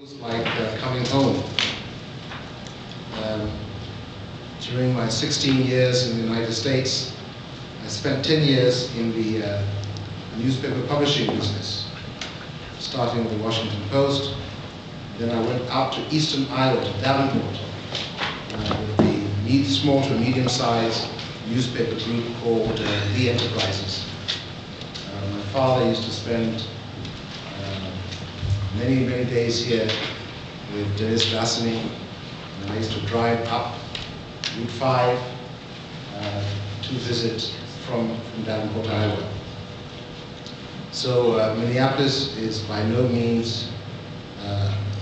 Feels like coming home. Um, During my 16 years in the United States, I spent 10 years in the newspaper publishing business, starting with the Washington Post. Then I went out to eastern Iowa, to Davenport, with the small to medium-sized newspaper group called The Enterprises. My father used to spend many days here with Dennis Lassany, and I used to drive up Route 5 to visit from Davenport, Iowa. So Minneapolis is by no means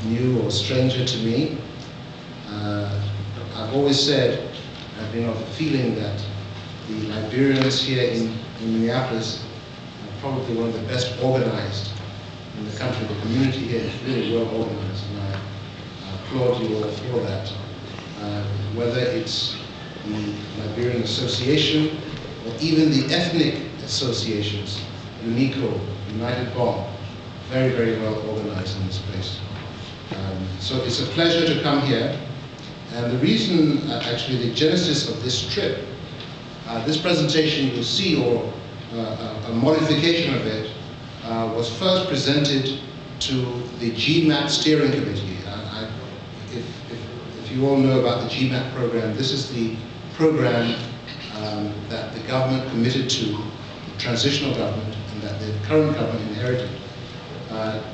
new or stranger to me. I've always said, I've been of the feeling that the Liberians here in Minneapolis are probably one of the best organized in the country. The community here is really well organized, and I applaud you all for that. Whether it's the Liberian Association or even the ethnic associations, UNICO, United Bomb, very well organized in this place. So it's a pleasure to come here. And the reason, actually, the genesis of this trip, this presentation you'll see, or a modification of it, was first presented to the GMAT steering committee. If you all know about the GMAT program, this is the program that the government committed to, the transitional government, and that the current government inherited,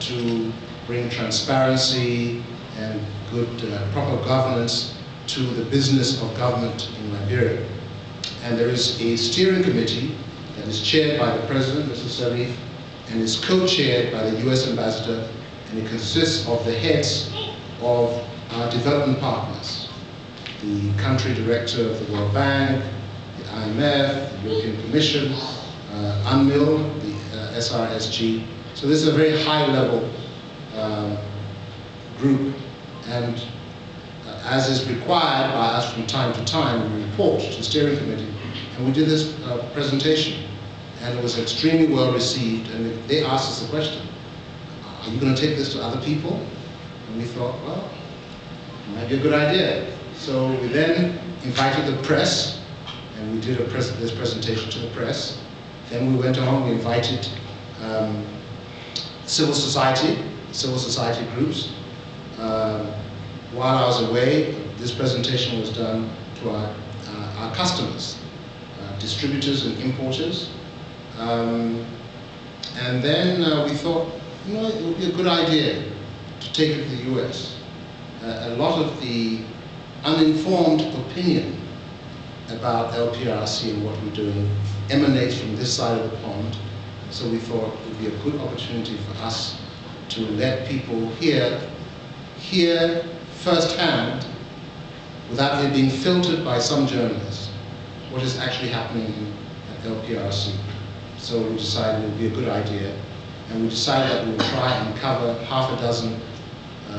to bring transparency and good, proper governance to the business of government in Liberia. And there is a steering committee that is chaired by the President, Mr. Sharif, and is co-chaired by the US Ambassador, and it consists of the heads of our development partners, the country director of the World Bank, the IMF, the European Commission, UNMIL, the SRSG. So this is a very high-level group, and as is required by us from time to time, we report to the steering committee. And we did this presentation, and it was extremely well received, and they asked us the question, are you going to take this to other people? And we thought, well, it might be a good idea. So we then invited the press, and we did this presentation to the press. Then we went on, we invited civil society groups. While I was away, this presentation was done to our customers, distributors and importers. And then we thought, you know, it would be a good idea to take it to the US. A lot of the uninformed opinion about LPRC and what we're doing emanates from this side of the pond. So we thought it would be a good opportunity for us to let people hear firsthand, without it being filtered by some journalists, what is actually happening at LPRC. So we decided it would be a good idea, and we decided that we would try and cover half a dozen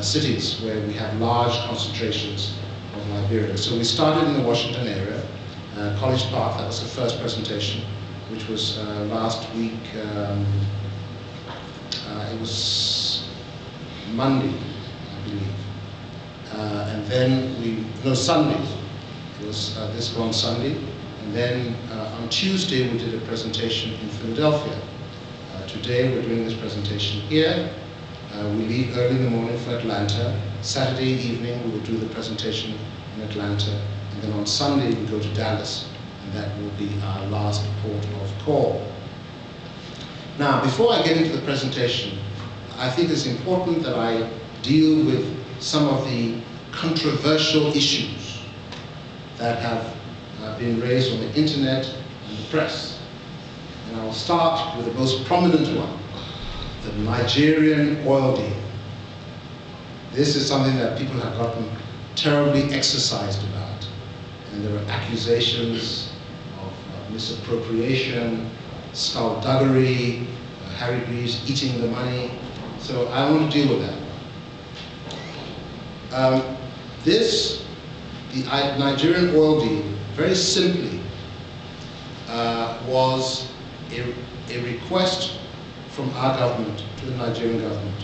cities where we have large concentrations of Liberia. So we started in the Washington area, College Park. That was the first presentation, which was last week. It was Monday, I believe. And then Sunday. It was this one Sunday. And then on Tuesday, we did a presentation in Philadelphia. Today, we're doing this presentation here. We leave early in the morning for Atlanta. Saturday evening, we will do the presentation in Atlanta. And then on Sunday, we go to Dallas. And that will be our last port of call. Now, before I get into the presentation, I think it's important that I deal with some of the controversial issues that have been raised on the internet and the press. And I'll start with the most prominent one, the Nigerian oil deal. This is something that people have gotten terribly exercised about. And there are accusations of misappropriation, skullduggery, Harry Greaves eating the money. So I want to deal with that. The Nigerian oil deal, very simply, was a request from our government to the Nigerian government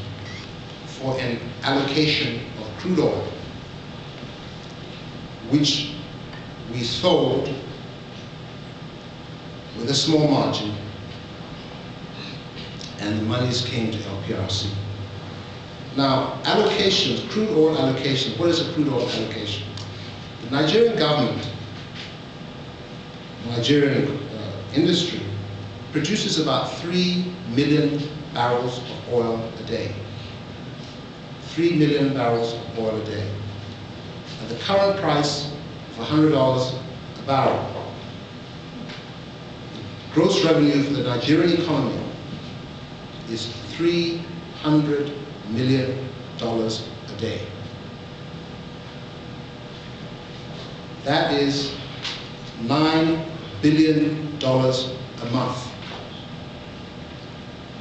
for an allocation of crude oil, which we sold with a small margin, and the monies came to LPRC. Now, allocations, crude oil allocation, what is a crude oil allocation? The Nigerian government, Nigerian industry, produces about 3 million barrels of oil a day. 3 million barrels of oil a day. At the current price of $100 a barrel, gross revenue for the Nigerian economy is $300 million a day. That is $9 billion a month.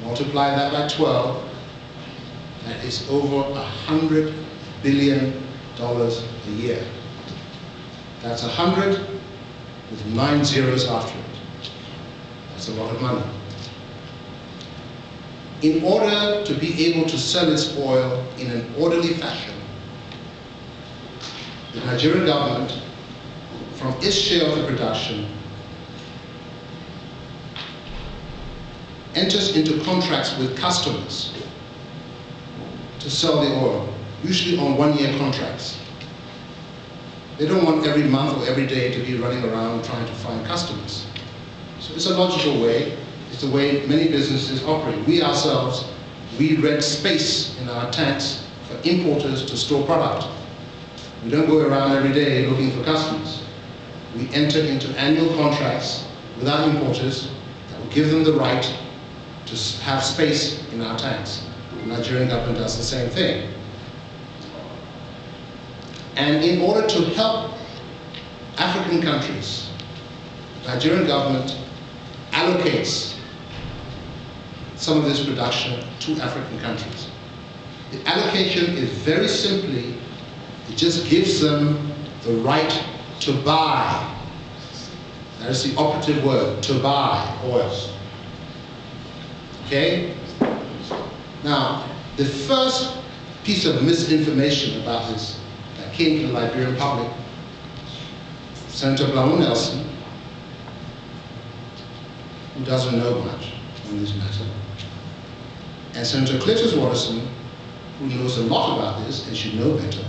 Multiply that by 12, that is over $100 billion a year. That's 100 with 9 zeros after it. That's a lot of money. In order to be able to sell its oil in an orderly fashion, the Nigerian government, from its share of the production, enters into contracts with customers to sell the oil, usually on one-year contracts. They don't want every month or every day to be running around trying to find customers. So it's a logical way. It's the way many businesses operate. We ourselves, we rent space in our tanks for importers to store product. We don't go around every day looking for customers. We enter into annual contracts with our importers that will give them the right to have space in our tanks. The Nigerian government does the same thing. And in order to help African countries, the Nigerian government allocates some of this production to African countries. The allocation is very simply, it just gives them the right to buy. That is the operative word, to buy oil. Okay? Now, the first piece of misinformation about this that came to the Liberian public, Senator Blamo Nelson, who doesn't know much on this matter, and Senator Cletus Watterson, who knows a lot about this and should know better,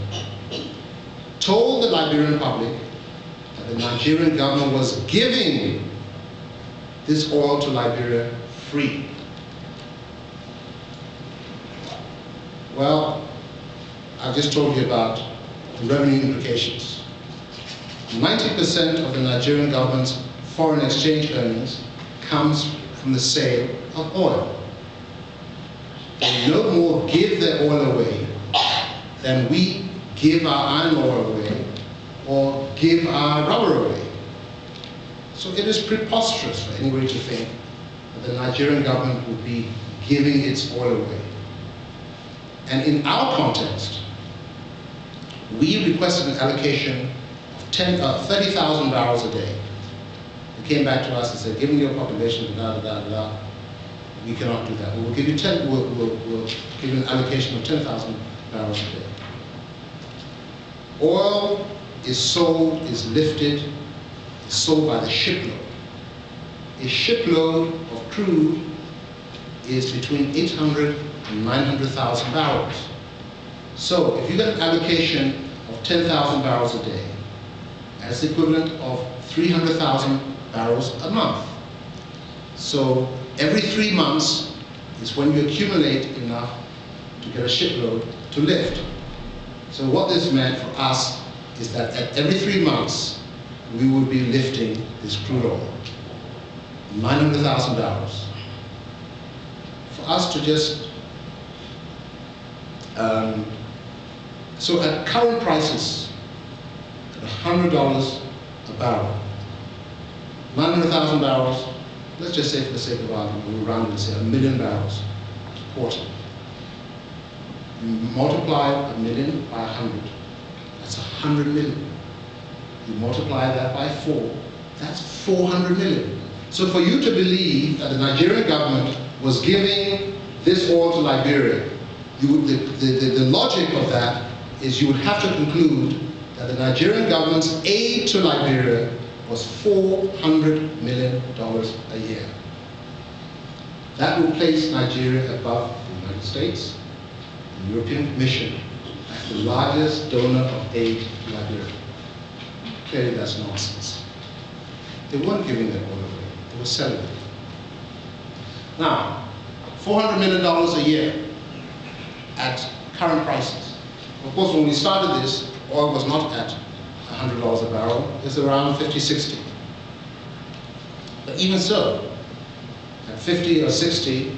told the Liberian public that the Nigerian government was giving this oil to Liberia free. Well, I've just told you about the revenue implications. 90% of the Nigerian government's foreign exchange earnings comes from the sale of oil. They no more give their oil away than we give our iron ore away or give our rubber away. So it is preposterous for anybody to think that the Nigerian government would be giving its oil away. And in our context, we requested an allocation of 30,000 barrels a day. They came back to us and said, given your population, we cannot do that. We'll give you we'll give you an allocation of 10,000 barrels a day. Oil is sold, is lifted, is sold by the shipload. A shipload of crude is between 800 and 900,000 barrels. So if you get an allocation of 10,000 barrels a day, that's the equivalent of 300,000 barrels a month. So every 3 months is when you accumulate enough to get a shipload to lift. So what this meant for us is that at every 3 months, we would be lifting this crude oil, 900,000 barrels. For us to just, so at current prices, at $100 a barrel, 900,000 barrels, let's just say for the sake of argument, we'll round it and say 1 million barrels a quarter. You multiply 1 million by 100, that's 100 million. You multiply that by 4, that's 400 million. So for you to believe that the Nigerian government was giving this oil to Liberia the logic of that is you would have to conclude that the Nigerian government's aid to Liberia was $400 million a year. That would place Nigeria above the United States, the European Commission, as the largest donor of aid to Liberia. Clearly that's nonsense. They weren't giving their oil away, they were selling it. Now, $400 million a year at current prices. Of course, when we started this, oil was not at $100 a barrel, it was around 50, 60. But even so, at 50 or 60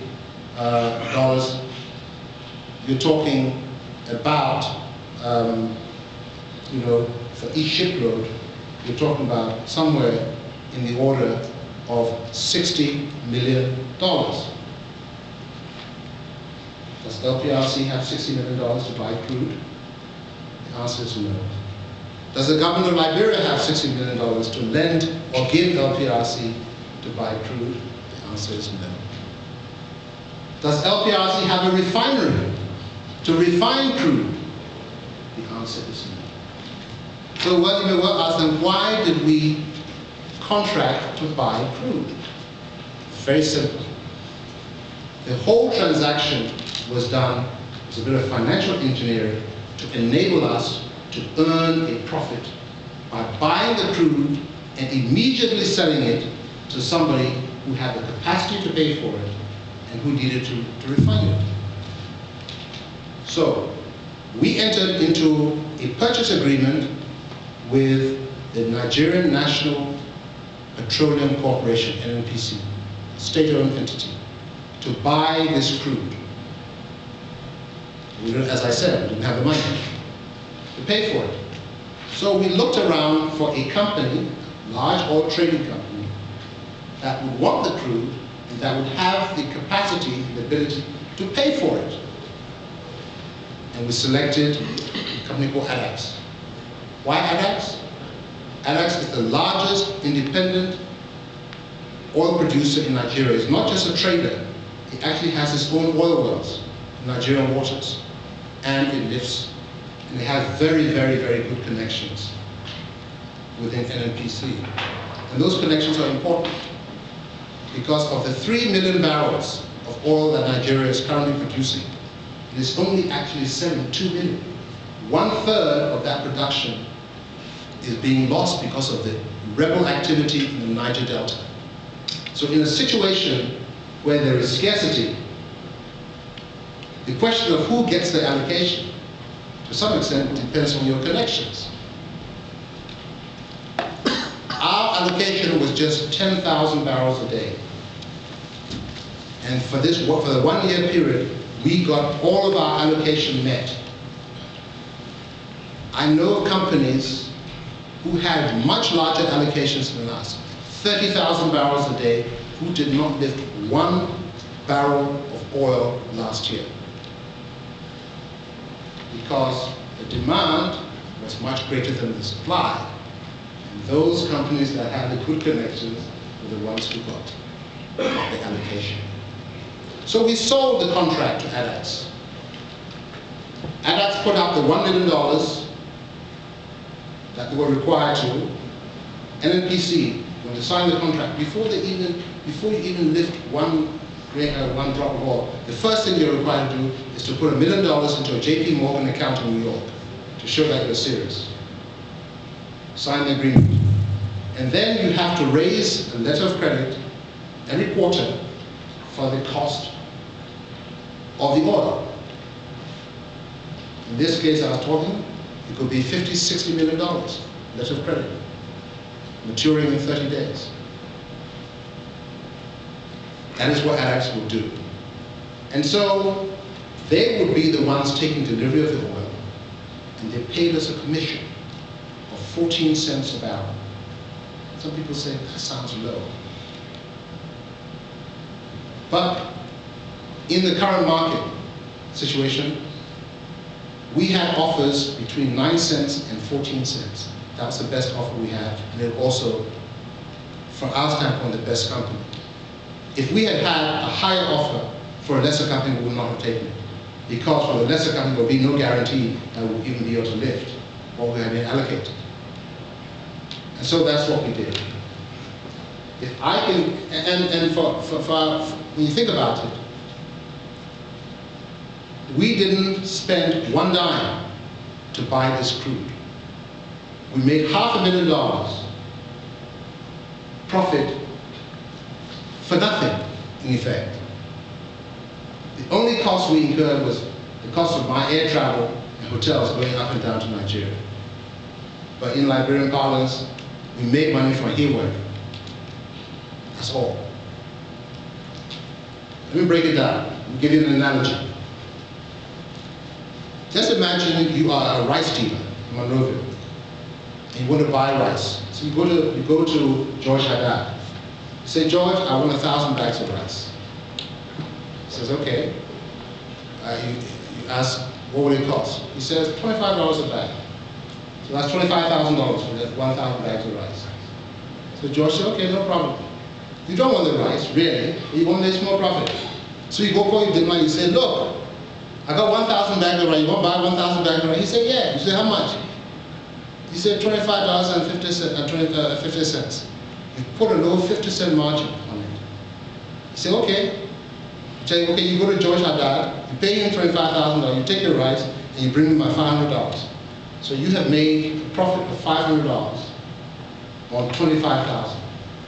dollars, you're talking about, for each shipload, you're talking about somewhere in the order of $60 million. Does LPRC have $60 million to buy crude? The answer is no. Does the government of Liberia have $60 million to lend or give LPRC to buy crude? The answer is no. Does LPRC have a refinery to refine crude? The answer is no. So what you may well ask them, why did we contract to buy crude? Very simple. The whole transaction was done as a bit of financial engineering to enable us to earn a profit by buying the crude and immediately selling it to somebody who had the capacity to pay for it and who needed to refine it. So we entered into a purchase agreement with the Nigerian National Petroleum Corporation, NNPC, a state-owned entity, to buy this crude. As I said, we didn't have the money to pay for it. So we looked around for a company, large oil trading company, that would want the crude and that would have the capacity, the ability to pay for it. And we selected a company called ADAX. Why ADAX? ADAX is the largest independent oil producer in Nigeria. It's not just a trader. It actually has its own oil wells in Nigerian waters. And it lifts, and they have very, very, very good connections within NNPC. And those connections are important because of the 3 million barrels of oil that Nigeria is currently producing, it is only actually selling 2 million. 1/3 of that production is being lost because of the rebel activity in the Niger Delta. So in a situation where there is scarcity, the question of who gets the allocation, to some extent, depends on your connections. Our allocation was just 10,000 barrels a day. And for the 1 year period, we got all of our allocation met. I know of companies who had much larger allocations than us, 30,000 barrels a day, who did not lift 1 barrel of oil last year. Because the demand was much greater than the supply. And those companies that had the good connections were the ones who got the allocation. So we sold the contract to ADAX. ADAX put up the $1 million that they were required to. NNPC, when they signed the contract, before you even lift one drop of oil, the first thing you're required to do is to put $1 million into a JP Morgan account in New York to show that you're serious. Sign the agreement. And then you have to raise a letter of credit every quarter for the cost of the oil. In this case I was talking, it could be $50, $60 million letter of credit, maturing in 30 days. That is what ADAX will do. And so they would be the ones taking delivery of the oil, and they paid us a commission of 14 cents a barrel. Some people say, that sounds low. But in the current market situation, we had offers between 9 cents and 14 cents. That was the best offer we had, and it also, from our standpoint, the best company. If we had had a higher offer for a lesser company, we would not have taken it, because for the lesser company there will be no guarantee that we'll even be able to lift what we had been allocated. And so that's what we did. If I can, and when you think about it, we didn't spend one dime to buy this crude. We made $500,000 profit for nothing, in effect. The only cost we incurred was the cost of my air travel and hotels going up and down to Nigeria. But in Liberian parlance, we made money from hayward. That's all. Let me break it down. I'll give you an analogy. Just imagine you are a rice dealer in Monrovia, and you want to buy rice. So you go to George Haddad. You say, George, I want 1,000 bags of rice. He says, okay. You ask, what will it cost? He says, $25 a bag. So that's $25,000 for that 1,000 bags of rice. So George said, okay, no problem. You don't want the rice, really. You want to make more profit. So you go call your demand, you say, look, I got 1,000 bags of rice. You want to buy 1,000 bags of rice? He said, yeah. You say, how much? He said, $25.50. You put a low 50-cent margin on it. You say, okay. You say, okay, you go to George Haddad, you pay him $25,000, you take your rice, and you bring him my $500. So you have made a profit of $500 on $25,000.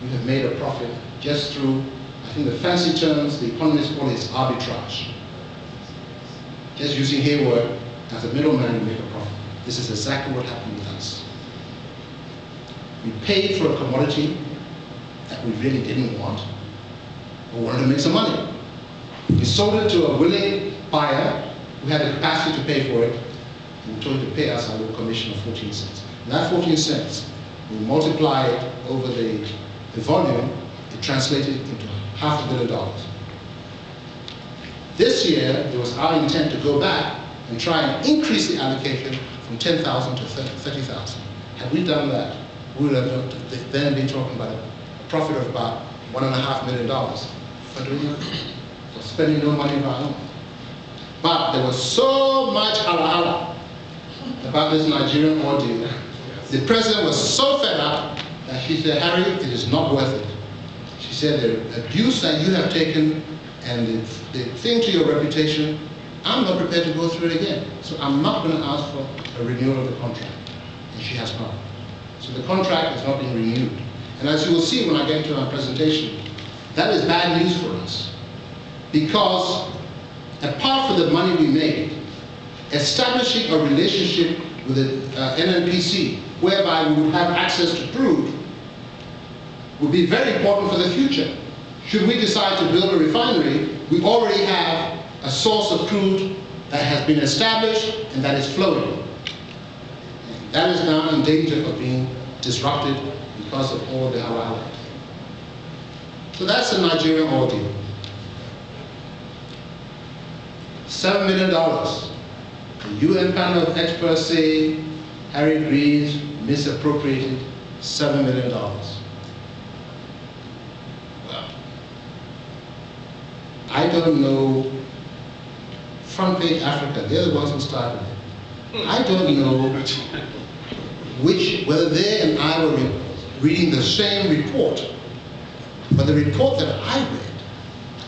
You have made a profit just through, I think the fancy terms the economists call it arbitrage. Just using hayward as a middleman to make a profit. This is exactly what happened with us. We paid for a commodity that we really didn't want, but wanted to make some money. We sold it to a willing buyer who had the capacity to pay for it, and we told him to pay us a little commission of 14 cents. And that 14 cents, we multiply it over the volume, it translated into $500 million. This year, it was our intent to go back and try and increase the allocation from 10,000 to 30,000. Had we done that, we would have then been talking about a profit of about $1.5 million for doing nothing, for spending no money of our own. But there was so much halahala about this Nigerian ordeal. The president was so fed up that she said, Harry, it is not worth it. She said, the abuse that you have taken and the thing to your reputation, I'm not prepared to go through it again. So I'm not going to ask for a renewal of the contract. And she has not. So the contract has not been renewed. And as you will see when I get into my presentation, that is bad news for us. Because apart from the money we made, establishing a relationship with the NNPC, whereby we would have access to crude, would be very important for the future. Should we decide to build a refinery, we already have a source of crude that has been established and that is flowing. And that is now in danger of being disrupted because of all the halal. So that's the Nigerian ordeal. $7 million. The UN panel of experts say Harry Greaves misappropriated $7 million. Well, I don't know. Front Page Africa, they're the ones who started it. I don't know whether they and I were reading the same report, but the report that I read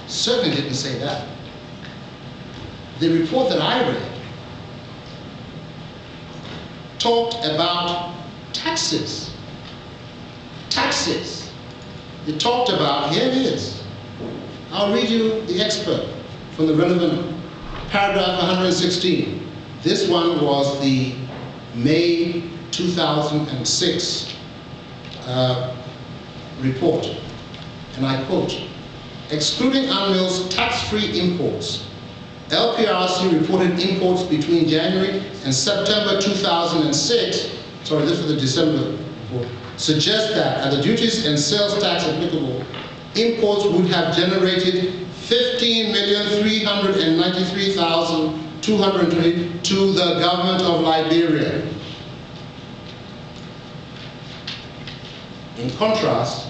certainly didn't say that. The report that I read talked about taxes. Taxes. It talked about, here it is. I'll read you the expert from the relevant paragraph 116. This one was the May 2006 report. And I quote, excluding UNMIL's tax-free imports, LPRC reported imports between January and September 2006, sorry, this was the December report, suggest that at the duties and sales tax applicable, imports would have generated 15,393,220 to the government of Liberia. In contrast,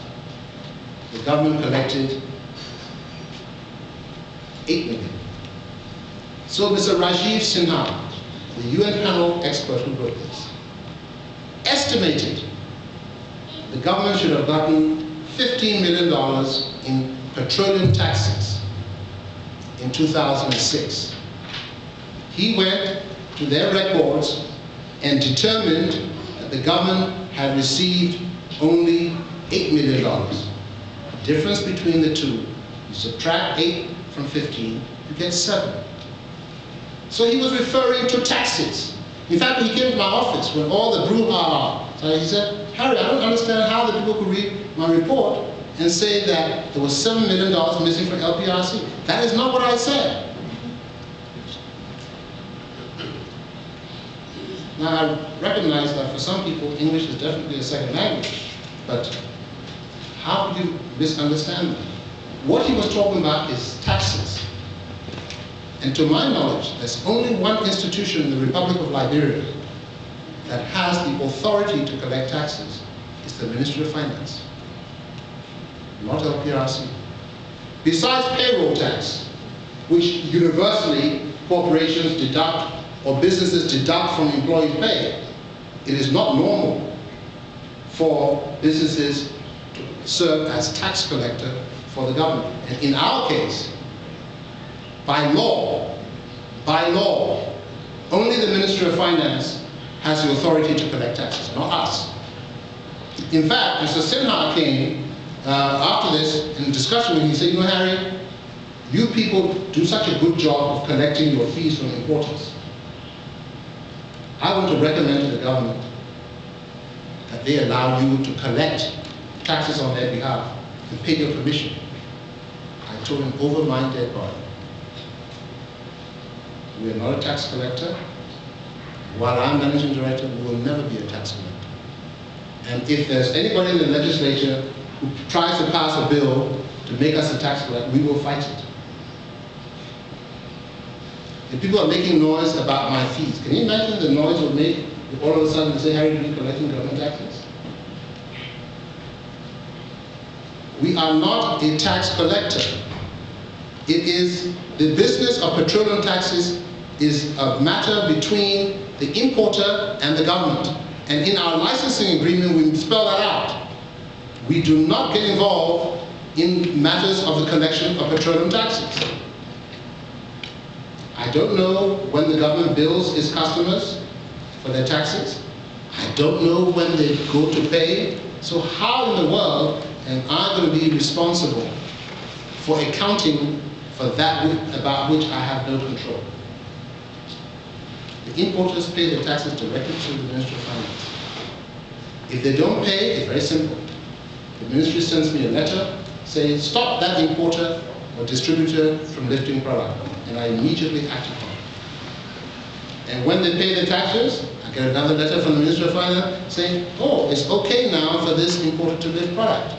the government collected 8 million. So Mr. Rajiv Sinha, the UN panel expert who wrote this, estimated the government should have gotten $15 million in petroleum taxes in 2006. He went to their records and determined that the government had received only $8 million. The difference between the two, you subtract 8 from 15, you get 7. So he was referring to taxes. In fact, he came to my office when all the brouhaha. So he said, Harry, I don't understand how the people could read my report and say that there was $7 million missing from LPRC. That is not what I said. Now, I recognize that for some people, English is definitely a second language, but how could you misunderstand that? What he was talking about is taxes. And to my knowledge, there's only one institution in the Republic of Liberia that has the authority to collect taxes. It's the Ministry of Finance, not LPRC. Besides payroll tax, which universally corporations deduct or businesses deduct from employee pay, it is not normal for businesses to serve as tax collector for the government. And in our case, by law, only the Ministry of Finance has the authority to collect taxes, not us. In fact, Mr. Sinha came after this in discussion with me. He said, you know, Harry, you people do such a good job of collecting your fees from importers. I want to recommend to the government that they allow you to collect taxes on their behalf and pay your commission. I told him, over my dead body. We are not a tax collector. While I'm managing director, we will never be a tax collector. And if there's anybody in the legislature who tries to pass a bill to make us a tax collector, we will fight it. If people are making noise about my fees, can you imagine the noise it would make if all of a sudden they say, Harry, are you collecting government taxes? We are not a tax collector. It is, the business of petroleum taxes is a matter between the importer and the government. And in our licensing agreement, we spell that out. We do not get involved in matters of the collection of petroleum taxes. I don't know when the government bills its customers for their taxes. I don't know when they go to pay. So how in the world am I going to be responsible for accounting for that about which I have no control? The importers pay their taxes directly to the Ministry of Finance. If they don't pay, it's very simple. The ministry sends me a letter saying, stop that importer or distributor from lifting product, and I immediately act upon it. And when they pay their taxes, I get another letter from the Ministry of Finance saying, oh, it's okay now for this importer to lift product.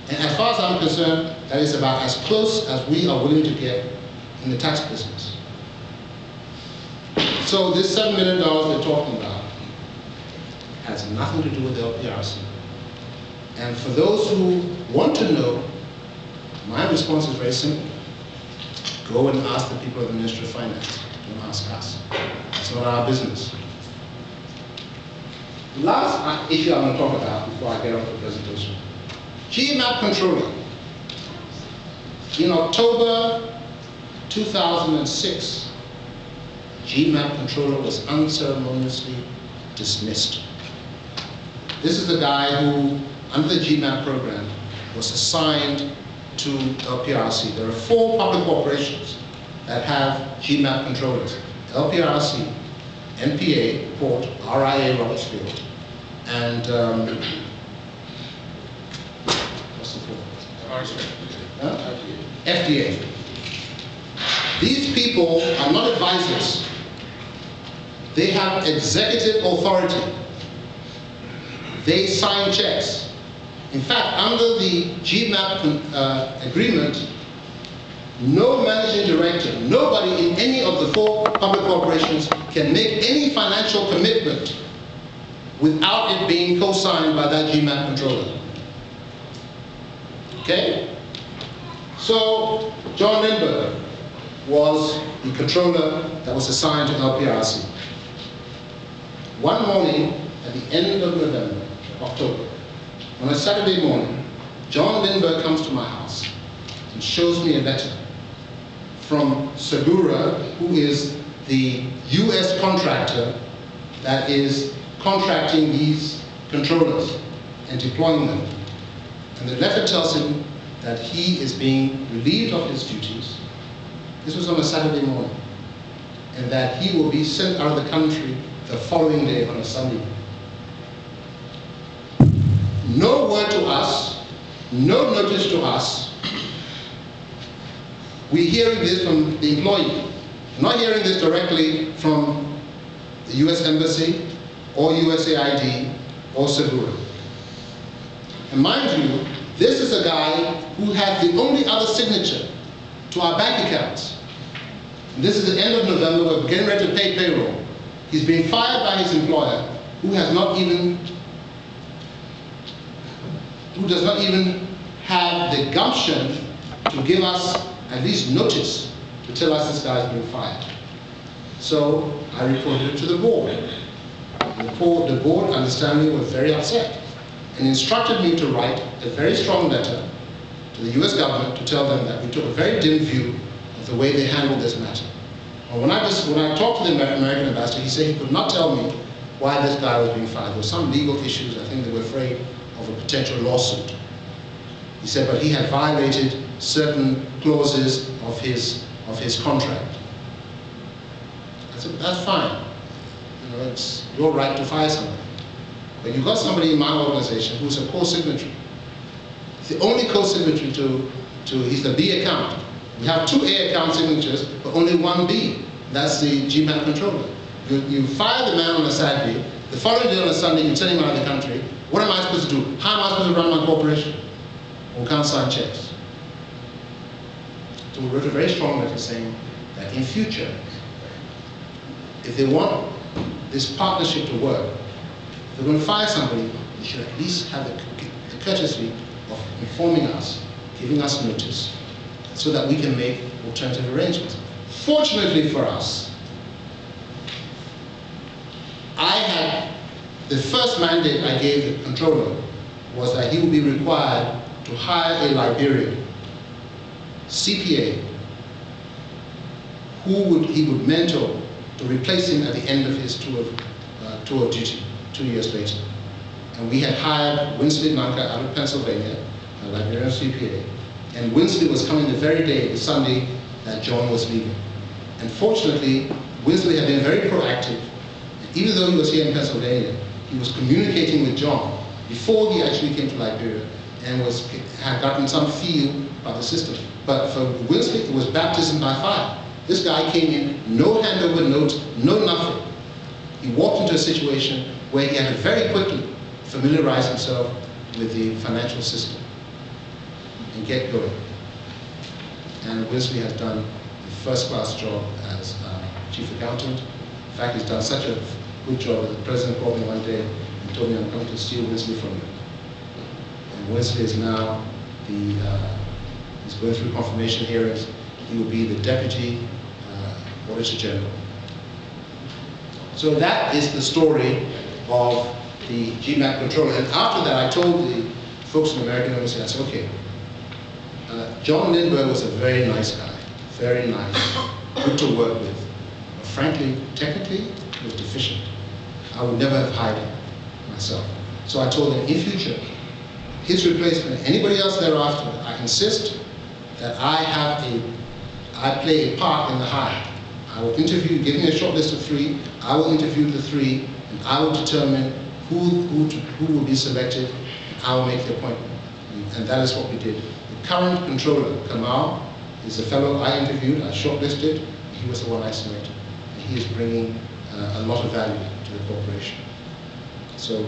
And as far as I'm concerned, that is about as close as we are willing to get in the tax business. So this $7 million they're talking about has nothing to do with the LPRC. And for those who want to know, my response is very simple. Go and ask the people of the Ministry of Finance. Don't ask us. It's not our business. The last issue I want to talk about before I get off the presentation. GMAP controller. In October 2006, GMAP controller was unceremoniously dismissed. This is the guy who, under the GMAP program, was assigned to LPRC. There are 4 public corporations that have GMAP controllers. LPRC, NPA, Port, RIA, Robertsfield, and what's the fourth? FDA. These people are not advisors. They have executive authority. They sign checks. In fact, under the GMAP agreement, no managing director, nobody in any of the 4 public corporations can make any financial commitment without it being co-signed by that GMAP controller. Okay? So, John Lindbergh, was the controller that was assigned to LPRC. One morning, at the end of November, October, on a Saturday morning, John Lindbergh comes to my house and shows me a letter from Segura, who is the US contractor that is contracting these controllers and deploying them. And the letter tells him that he is being relieved of his duties. This was on a Saturday morning. And that he will be sent out of the country the following day on a Sunday. No word to us, no notice to us. We're hearing this from the employee. We're not hearing this directly from the US Embassy or USAID or Segura. And mind you, this is a guy who had the only other signature to our bank accounts. And this is the end of November, we're getting ready to pay payroll. He's being fired by his employer, who does not even have the gumption to give us at least notice to tell us this guy's been fired. So I reported it to the board. The board, understandably, was very upset and instructed me to write a very strong letter to the US government to tell them that we took a very dim view of the way they handled this matter. And when I talked to the American ambassador, he said he could not tell me why this guy was being fired. There were some legal issues. I think they were afraid of a potential lawsuit. He said, but he had violated certain clauses of his contract. I said, that's fine. You know, it's your right to fire somebody. But you've got somebody in my organization who's a co-signatory. The only co-signatory he's the B account. We have 2 A account signatures, but only 1 B. That's the GMAT controller. You fire the man on a Saturday, the following day on a Sunday, you send him out of the country. What am I supposed to do? How am I supposed to run my corporation? Or can't sign checks? So we wrote a very strong letter saying that in future, if they want this partnership to work, if they're going to fire somebody, they should at least have the courtesy of informing us, giving us notice, so that we can make alternative arrangements. Fortunately for us, the first mandate I gave the controller was that he would be required to hire a Liberian, CPA, who he would mentor to replace him at the end of his tour of duty, 2 years later. And we had hired Winsley Nanka out of Pennsylvania, a Liberian CPA, and Winsley was coming the very day, the Sunday, that John was leaving. And fortunately, Winsley had been very proactive. Even though he was here in Pennsylvania, he was communicating with John before he actually came to Liberia and had gotten some feel about the system. But for Winsley, it was baptism by fire. This guy came in, no handover notes, no nothing. He walked into a situation where he had to very quickly familiarize himself with the financial system and get going. And Winsley has done a first-class job as chief accountant. In fact, he's done such a good job that the president called me one day and told me, I'm going to steal Winsley from you. And Winsley is now he's going through confirmation hearings. He will be the deputy auditor general. So that is the story of the GMAT controller. And after that, I told the folks in the American Embassy, I said, okay, John Lindbergh was a very nice guy, very nice, good to work with. But frankly, technically, he was deficient. I would never have hired him myself. So I told him, in future, his replacement, anybody else thereafter, I insist that I play a part in the hire. I will interview, give me a short list of 3, I will interview the 3, and I will determine who will be selected, and I will make the appointment. And that is what we did. The current controller, Kamal, is a fellow I interviewed, I shortlisted, he was the one I selected. And he is bringing a lot of value to the corporation. So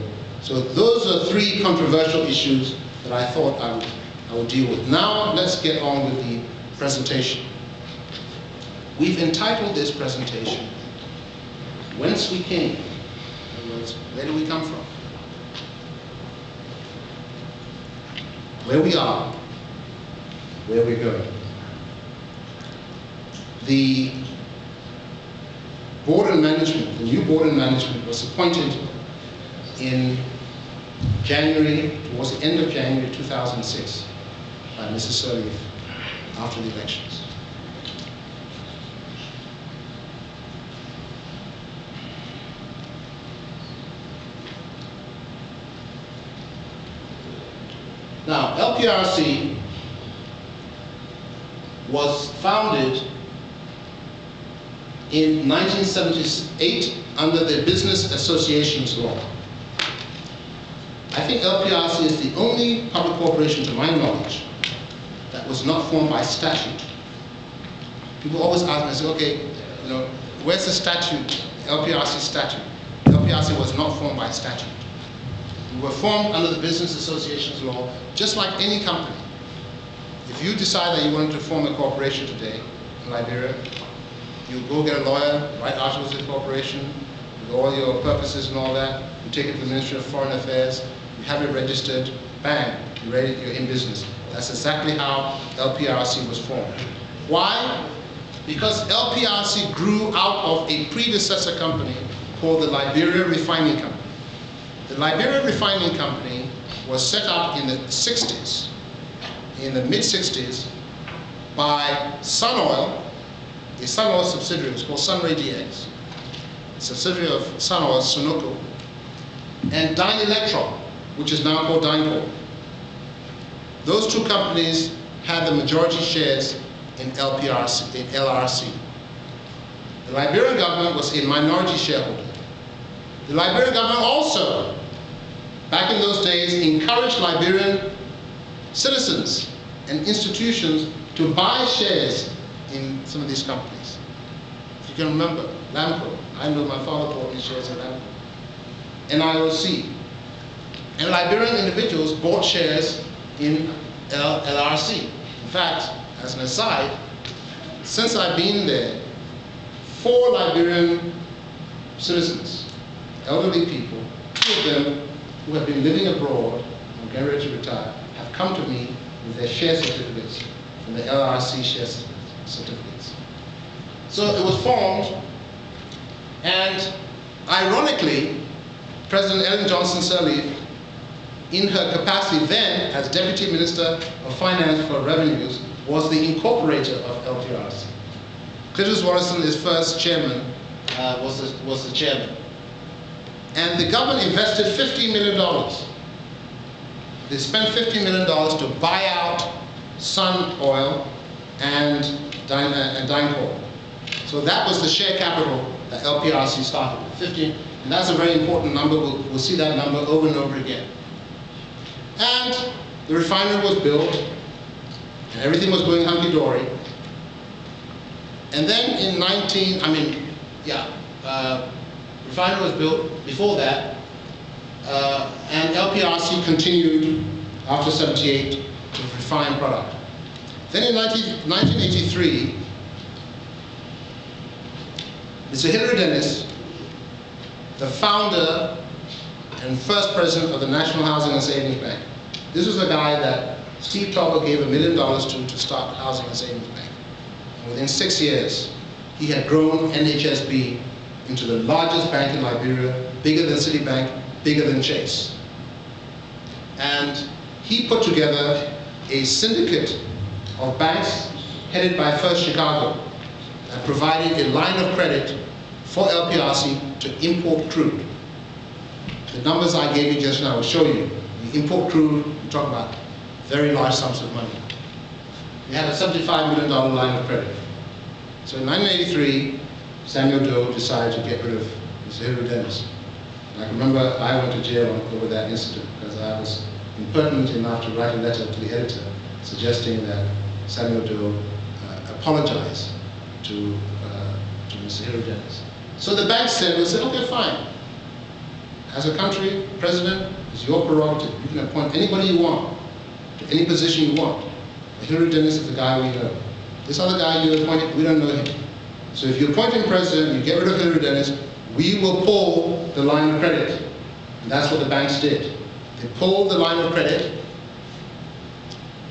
those are 3 controversial issues that I thought I would deal with. Now let's get on with the presentation. We've entitled this presentation, Whence We Came. In other words, where do we come from? Where we are, where we're going. the board and management, the new board and management was appointed in January, towards the end of January 2006 by Mrs. Sirleaf after the elections. Now, LPRC was founded in 1978 under the Business Associations Law. I think LPRC is the only public corporation, to my knowledge, that was not formed by statute. People always ask me, say, okay, you know, where's the statute, LPRC statute? LPRC was not formed by statute. We were formed under the Business Associations Law, just like any company. If you decide that you wanted to form a corporation today in Liberia, you go get a lawyer, write articles of incorporation, with all your purposes and all that. You take it to the Ministry of Foreign Affairs, you have it registered, bang, you're ready, you're in business. That's exactly how LPRC was formed. Why? Because LPRC grew out of a predecessor company called the Liberia Refining Company. The Liberia Refining Company was set up in the 60s, in the mid-60s, by Sun Oil, a Sun Oil subsidiary. It was called Sunray DX, a subsidiary of Sun Oil, Sunoco, and Dyne Electron, which is now called DynCorp. Those two companies had the majority shares in LPRC, in LRC. The Liberian government was a minority shareholder. The Liberian government also, back in those days, encouraged Liberian citizens and institutions to buy shares in some of these companies. If you can remember, Lamco, I know my father bought his shares in Lamco, and IOC. And Liberian individuals bought shares in LRC. In fact, as an aside, since I've been there, 4 Liberian citizens, elderly people, 2 of them who have been living abroad and getting ready to retire, have come to me with their share certificates from the LRC share certificates. So it was formed, and ironically, President Ellen Johnson Sirleaf, in her capacity then as Deputy Minister of Finance for Revenues, was the incorporator of LPRC. Cletus Warrison, his first chairman, was the chairman. And the government invested $50 million. They spent $50 million to buy out Sun Oil and DynCorp. So that was the share capital that LPRC started with, 15, and that's a very important number. We'll see that number over and over again. And the refinery was built, and everything was going hunky-dory. And then in refinery was built before that, and LPRC continued after '78 to refine product. Then in 1983, Mr. Hilary Dennis, the founder and first president of the National Housing and Savings Bank. This was a guy that Steve Tolbert gave $1 million to start the Housing and Savings Bank. And within 6 years, he had grown NHSB into the largest bank in Liberia, bigger than Citibank, bigger than Chase. And he put together a syndicate of banks headed by First Chicago that provided a line of credit for LPRC to import crude. The numbers I gave you just now will show you. You import crude, you talk about very large sums of money. We had a $75 million line of credit. So in 1983, Samuel Doe decided to get rid of Mr. Hilary Dennis. And I can remember I went to jail over that incident because I was impertinent enough to write a letter to the editor suggesting that Samuel Doe apologize to Mr. Hilary Dennis. So the bank said, okay, fine. As a country, president, it's your prerogative. You can appoint anybody you want to any position you want. But Hilary Dennis is the guy we know. This other guy you appointed, we don't know him. So if you appoint him president, you get rid of Hilary Dennis, we will pull the line of credit. And that's what the banks did. They pulled the line of credit.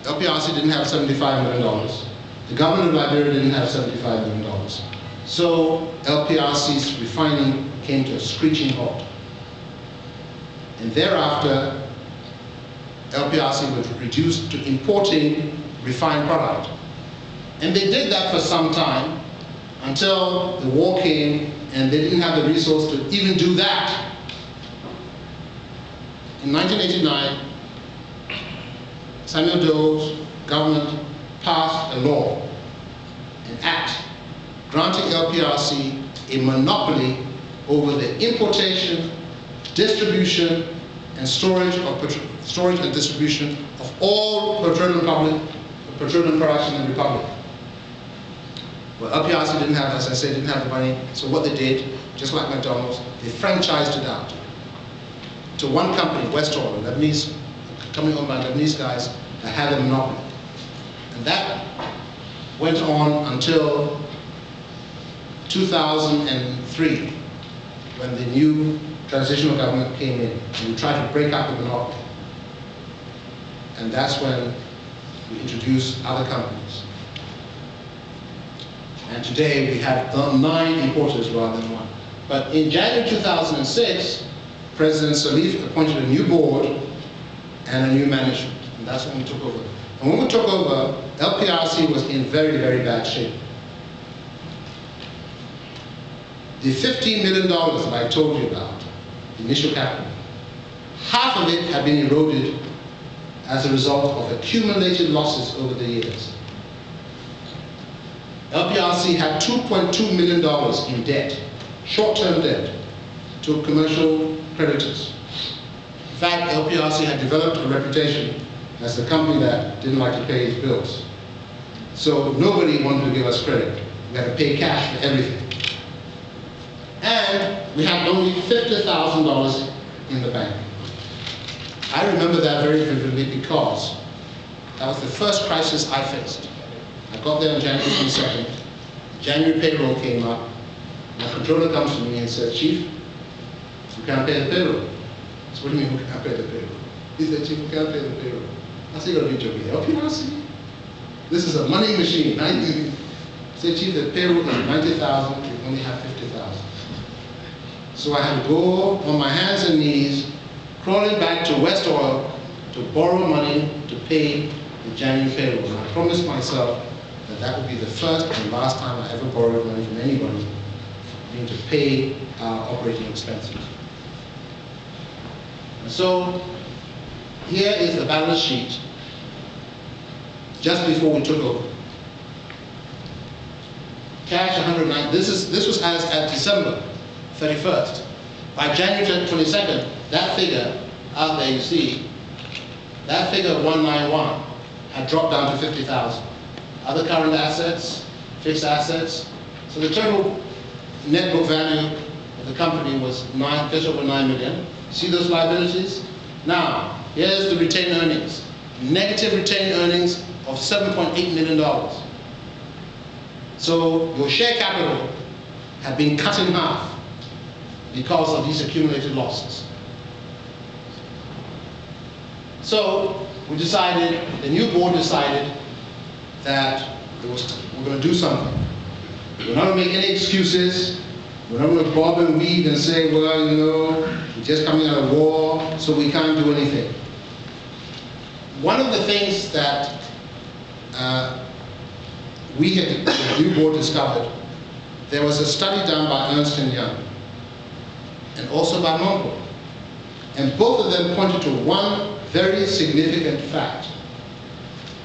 LPRC didn't have $75 million. the government of Liberia didn't have $75 million. So LPRC's refining came to a screeching halt. And thereafter, LPRC was reduced to importing refined product. And they did that for some time until the war came and they didn't have the resource to even do that. In 1989, Samuel Doe's government passed a law, an act, granting LPRC a monopoly over the importation, distribution, and storage and distribution of all petroleum products in the Republic. Well, LPRC didn't have, as I said, didn't have the money, so what they did, just like McDonald's, they franchised it out to one company, West Oil, a Lebanese company owned by Lebanese guys that had a monopoly. And that went on until 2003, when the new transitional government came in and we tried to break up the monopoly. And that's when we introduced other companies. And today we have 9 importers rather than 1. But in January 2006, President Salif appointed a new board and a new management. And that's when we took over. And when we took over, LPRC was in very, very bad shape. The $15 million that I told you about, the initial capital, half of it had been eroded as a result of accumulated losses over the years. LPRC had $2.2 million in debt, short-term debt, to commercial creditors. In fact, LPRC had developed a reputation as the company that didn't like to pay its bills. So nobody wanted to give us credit. We had to pay cash for everything. And we had only $50,000 in the bank. I remember that very vividly because that was the first crisis I faced. I got there on January 22nd. January payroll came up. My controller comes to me and says, "Chief, we can't pay the payroll." I said, "What do you mean we can't pay the payroll?" He said, "Chief, we can't pay the payroll." I said, "You're going to be joking. LPRC? This is a money machine." I said, "Chief, the payroll is 90,000. We only have 50,000. So I had to go on my hands and knees, crawling back to West Oil to borrow money to pay the January payroll. And I promised myself that that would be the first and last time I ever borrowed money from anybody, to pay our operating expenses. And so here is the balance sheet just before we took over. Cash 109. This was as at December 31st. By January 22nd, that figure out there you see, that figure 191 had dropped down to 50,000. Other current assets, fixed assets. So the total net book value of the company was just over 9 million. See those liabilities? Now, here's the retained earnings. Negative retained earnings of $7.8 million. So your share capital had been cut in half because of these accumulated losses. So we decided, the new board decided that we're going to do something. We're not going to make any excuses. We're not going to bob and weave and say, well, you know, we're just coming out of war, so we can't do anything. One of the things that the new board discovered, there was a study done by Ernst & Young and also by Monroe. And both of them pointed to one very significant fact,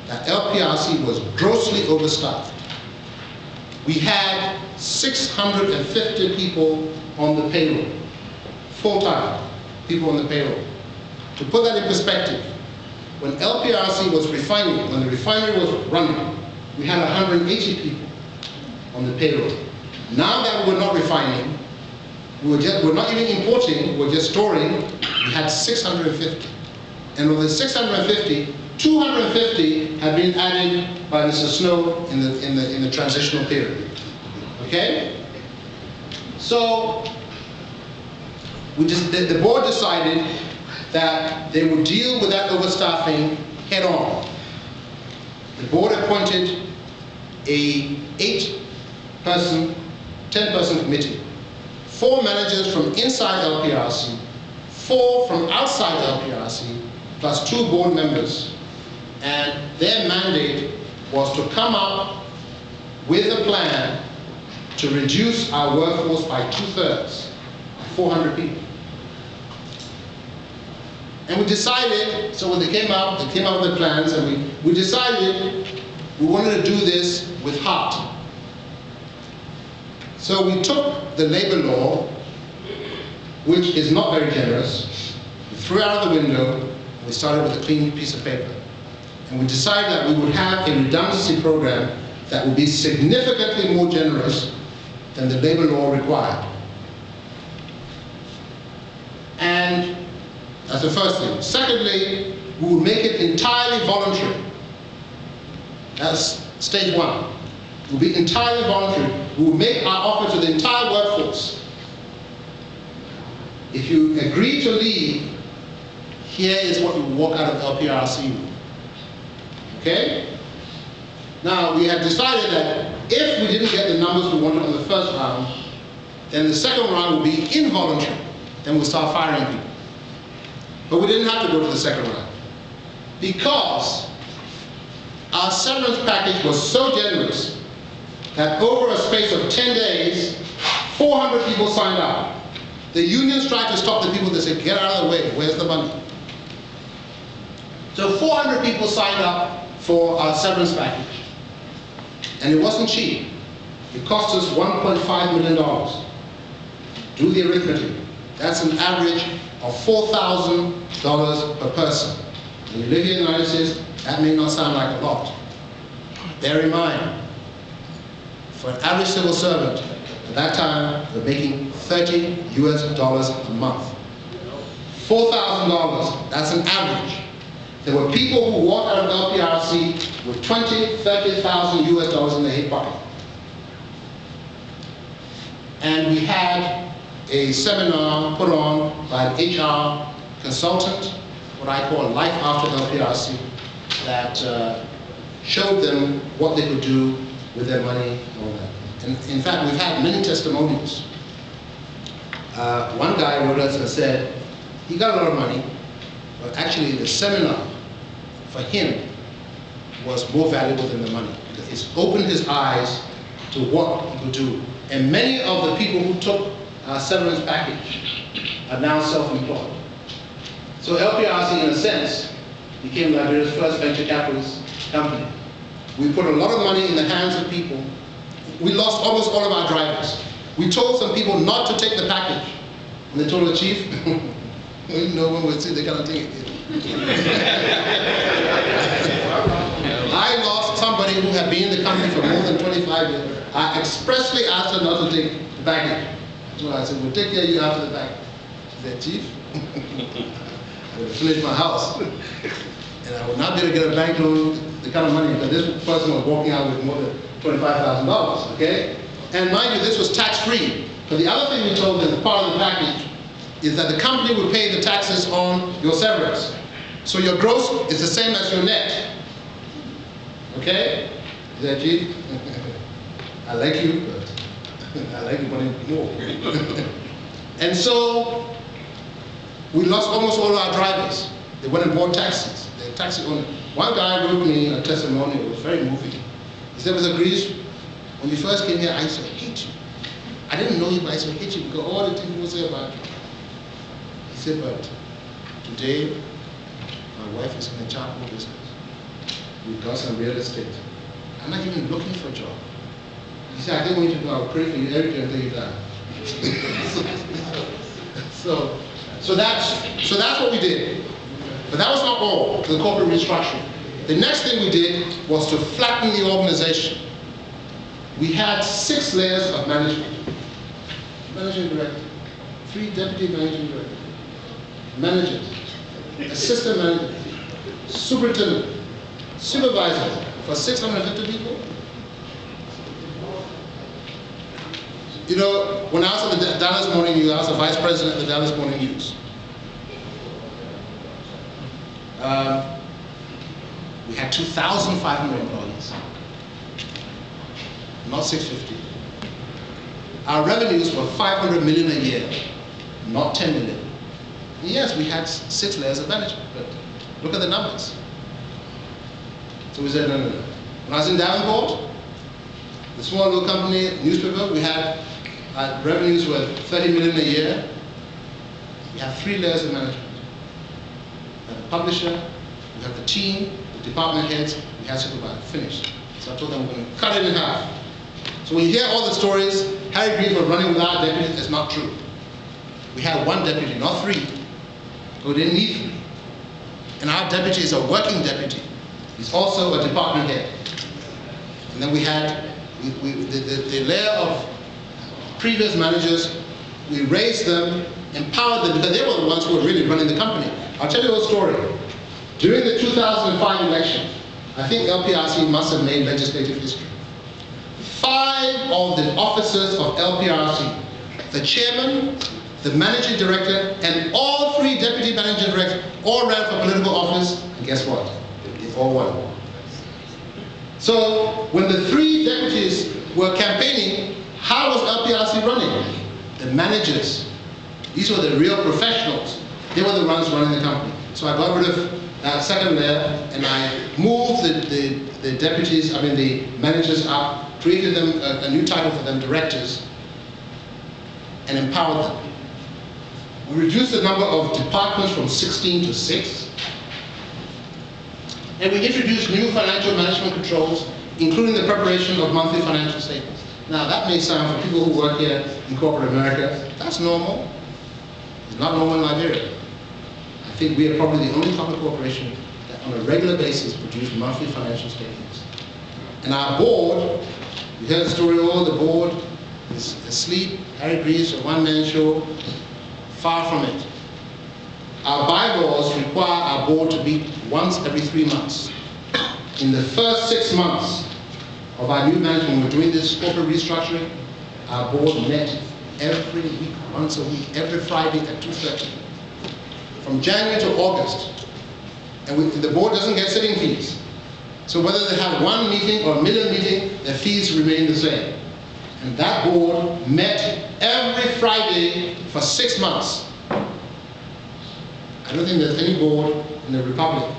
that LPRC was grossly overstaffed. We had 650 people on the payroll, full-time people on the payroll. To put that in perspective, when LPRC was refining, when the refinery was running, we had 180 people on the payroll. Now that we're not refining, we're not even importing, we're just storing, we had 650. And of the 650, 250 had been added by Mr. Snow in the transitional period. Okay? So the board decided that they would deal with that overstaffing head on. The board appointed a 8-person, 10-person committee. 4 managers from inside LPRC, 4 from outside LPRC, plus 2 board members. And their mandate was to come up with a plan to reduce our workforce by 2/3, 400 people. And we decided, so when they came out with the plans, and we decided we wanted to do this with heart. So we took the labor law, which is not very generous, we threw it out of the window, and we started with a clean piece of paper. And we decided that we would have a redundancy program that would be significantly more generous than the labor law required. And that's the first thing. Secondly, we would make it entirely voluntary. That's stage 1. It would be entirely voluntary. We would make our offer to the entire workforce. If you agree to leave, here is what you walk out of LPRC with. Okay? Now, we had decided that if we didn't get the numbers we wanted on the first round, then the second round would be involuntary. Then we'll start firing people. But we didn't have to go to the second round, because our severance package was so generous that over a space of 10 days, 400 people signed up. The unions tried to stop the people. They said, get out of the way, where's the money? So 400 people signed up for our severance package. And it wasn't cheap. It cost us $1.5 million. Do the arithmetic. That's an average of $4,000 per person. When you live here in the United States, that may not sound like a lot. Bear in mind, for an average civil servant, at that time, they're making $30 US a month. $4,000, that's an average. There were people who walked out of LPRC with $20,000, $30,000 US in their hip pocket. And we had a seminar put on by an HR consultant, what I call Life After LPRC, that showed them what they could do with their money and all that. And in fact, we've had many testimonials. One guy wrote us and said, he got a lot of money, but actually the seminar for him was more valuable than the money, because it's opened his eyes to what he could do. And many of the people who took our severance package are now self-employed. So LPRC, in a sense, became Liberia's first venture capitalist company. We put a lot of money in the hands of people. We lost almost all of our drivers. We told some people not to take the package. And they told the chief, no one would see they cannot take it. I lost somebody who had been in the company for more than 25 years. I expressly asked her not to take the package. So I said, we'll take care of you after the package. She said, Chief, I will finish my house. And I will not be able to get a bank loan, the kind of money, because this person was walking out with more than $25,000, okay? And mind you, this was tax-free. But the other thing we told them as part of the package is that the company would pay the taxes on your severance. So your gross is the same as your net. Okay? Is that Chief? I like you, but I like your money more. And so we lost almost all our drivers. They went and bought taxis. They're taxi owners. One guy wrote me a testimonial. It was very moving. He said, Mr. Greaves, when you first came here, I used to hate you. I didn't know you, but I used to hate you because all the things people say about you. He said, but today, my wife is in the charcoal business. We've got some real estate. I'm not even looking for a job. He said, I didn't want you to know, I'll pray for you every day until you die. So that's what we did. But that was not all, the corporate restructuring. The next thing we did was to flatten the organization. We had 6 layers of management. Managing director, 3 deputy managing directors, managers, assistant managers, superintendent, supervisor for 650 people. You know, when I was at the Dallas Morning News, I was the vice president of the Dallas Morning News. We had 2,500 employees. not 650. Our revenues were 500 million a year, not 10 million. And yes, we had 6 layers of management, but look at the numbers. So we said, no, no, no. When I was in Davenport, the small little company, newspaper, we had revenues were 30 million a year. We have 3 layers of management. We had the publisher, we had the team, the department heads, we had supervisor. Finished. So I told them we're going to cut it in half. So when you hear all the stories, Harry Greaves was running without a deputy, it's not true. We had 1 deputy, not 3. So we didn't need 3. And our deputy is a working deputy. He's also a department head. And then we had the layer of previous managers. We raised them, empowered them, because they were the ones who were really running the company. I'll tell you a story. During the 2005 election, I think LPRC must have made legislative history. 5 of the officers of LPRC, the chairman, the managing director, and all 3 deputy managing directors all ran for political office, and guess what? They all won. So when the 3 deputies were campaigning, how was LPRC running? The managers. These were the real professionals. They were the ones running the company. So I got rid of that second layer, and I moved the deputies, the managers up, created them a new title for them, directors, and empowered them. We reduced the number of departments from 16 to 6. And we introduced new financial management controls, including the preparation of monthly financial statements. Now that may sound, for people who work here in corporate America, that's normal. It's not normal in Nigeria. I think we are probably the only public corporation that on a regular basis produce monthly financial statements. And our board, you heard the story, all the board is asleep. Harry Greaves, a one-man show. Far from it. Our bylaws require our board to meet once every 3 months. In the first 6 months of our new management, we're doing this corporate restructuring, our board met every week, once a week, every Friday at 2:30. From January to August. And the board doesn't get sitting fees. So whether they have 1 meeting or a million meeting, their fees remain the same. And that board met every Friday for 6 months. I don't think there's any board in the Republic,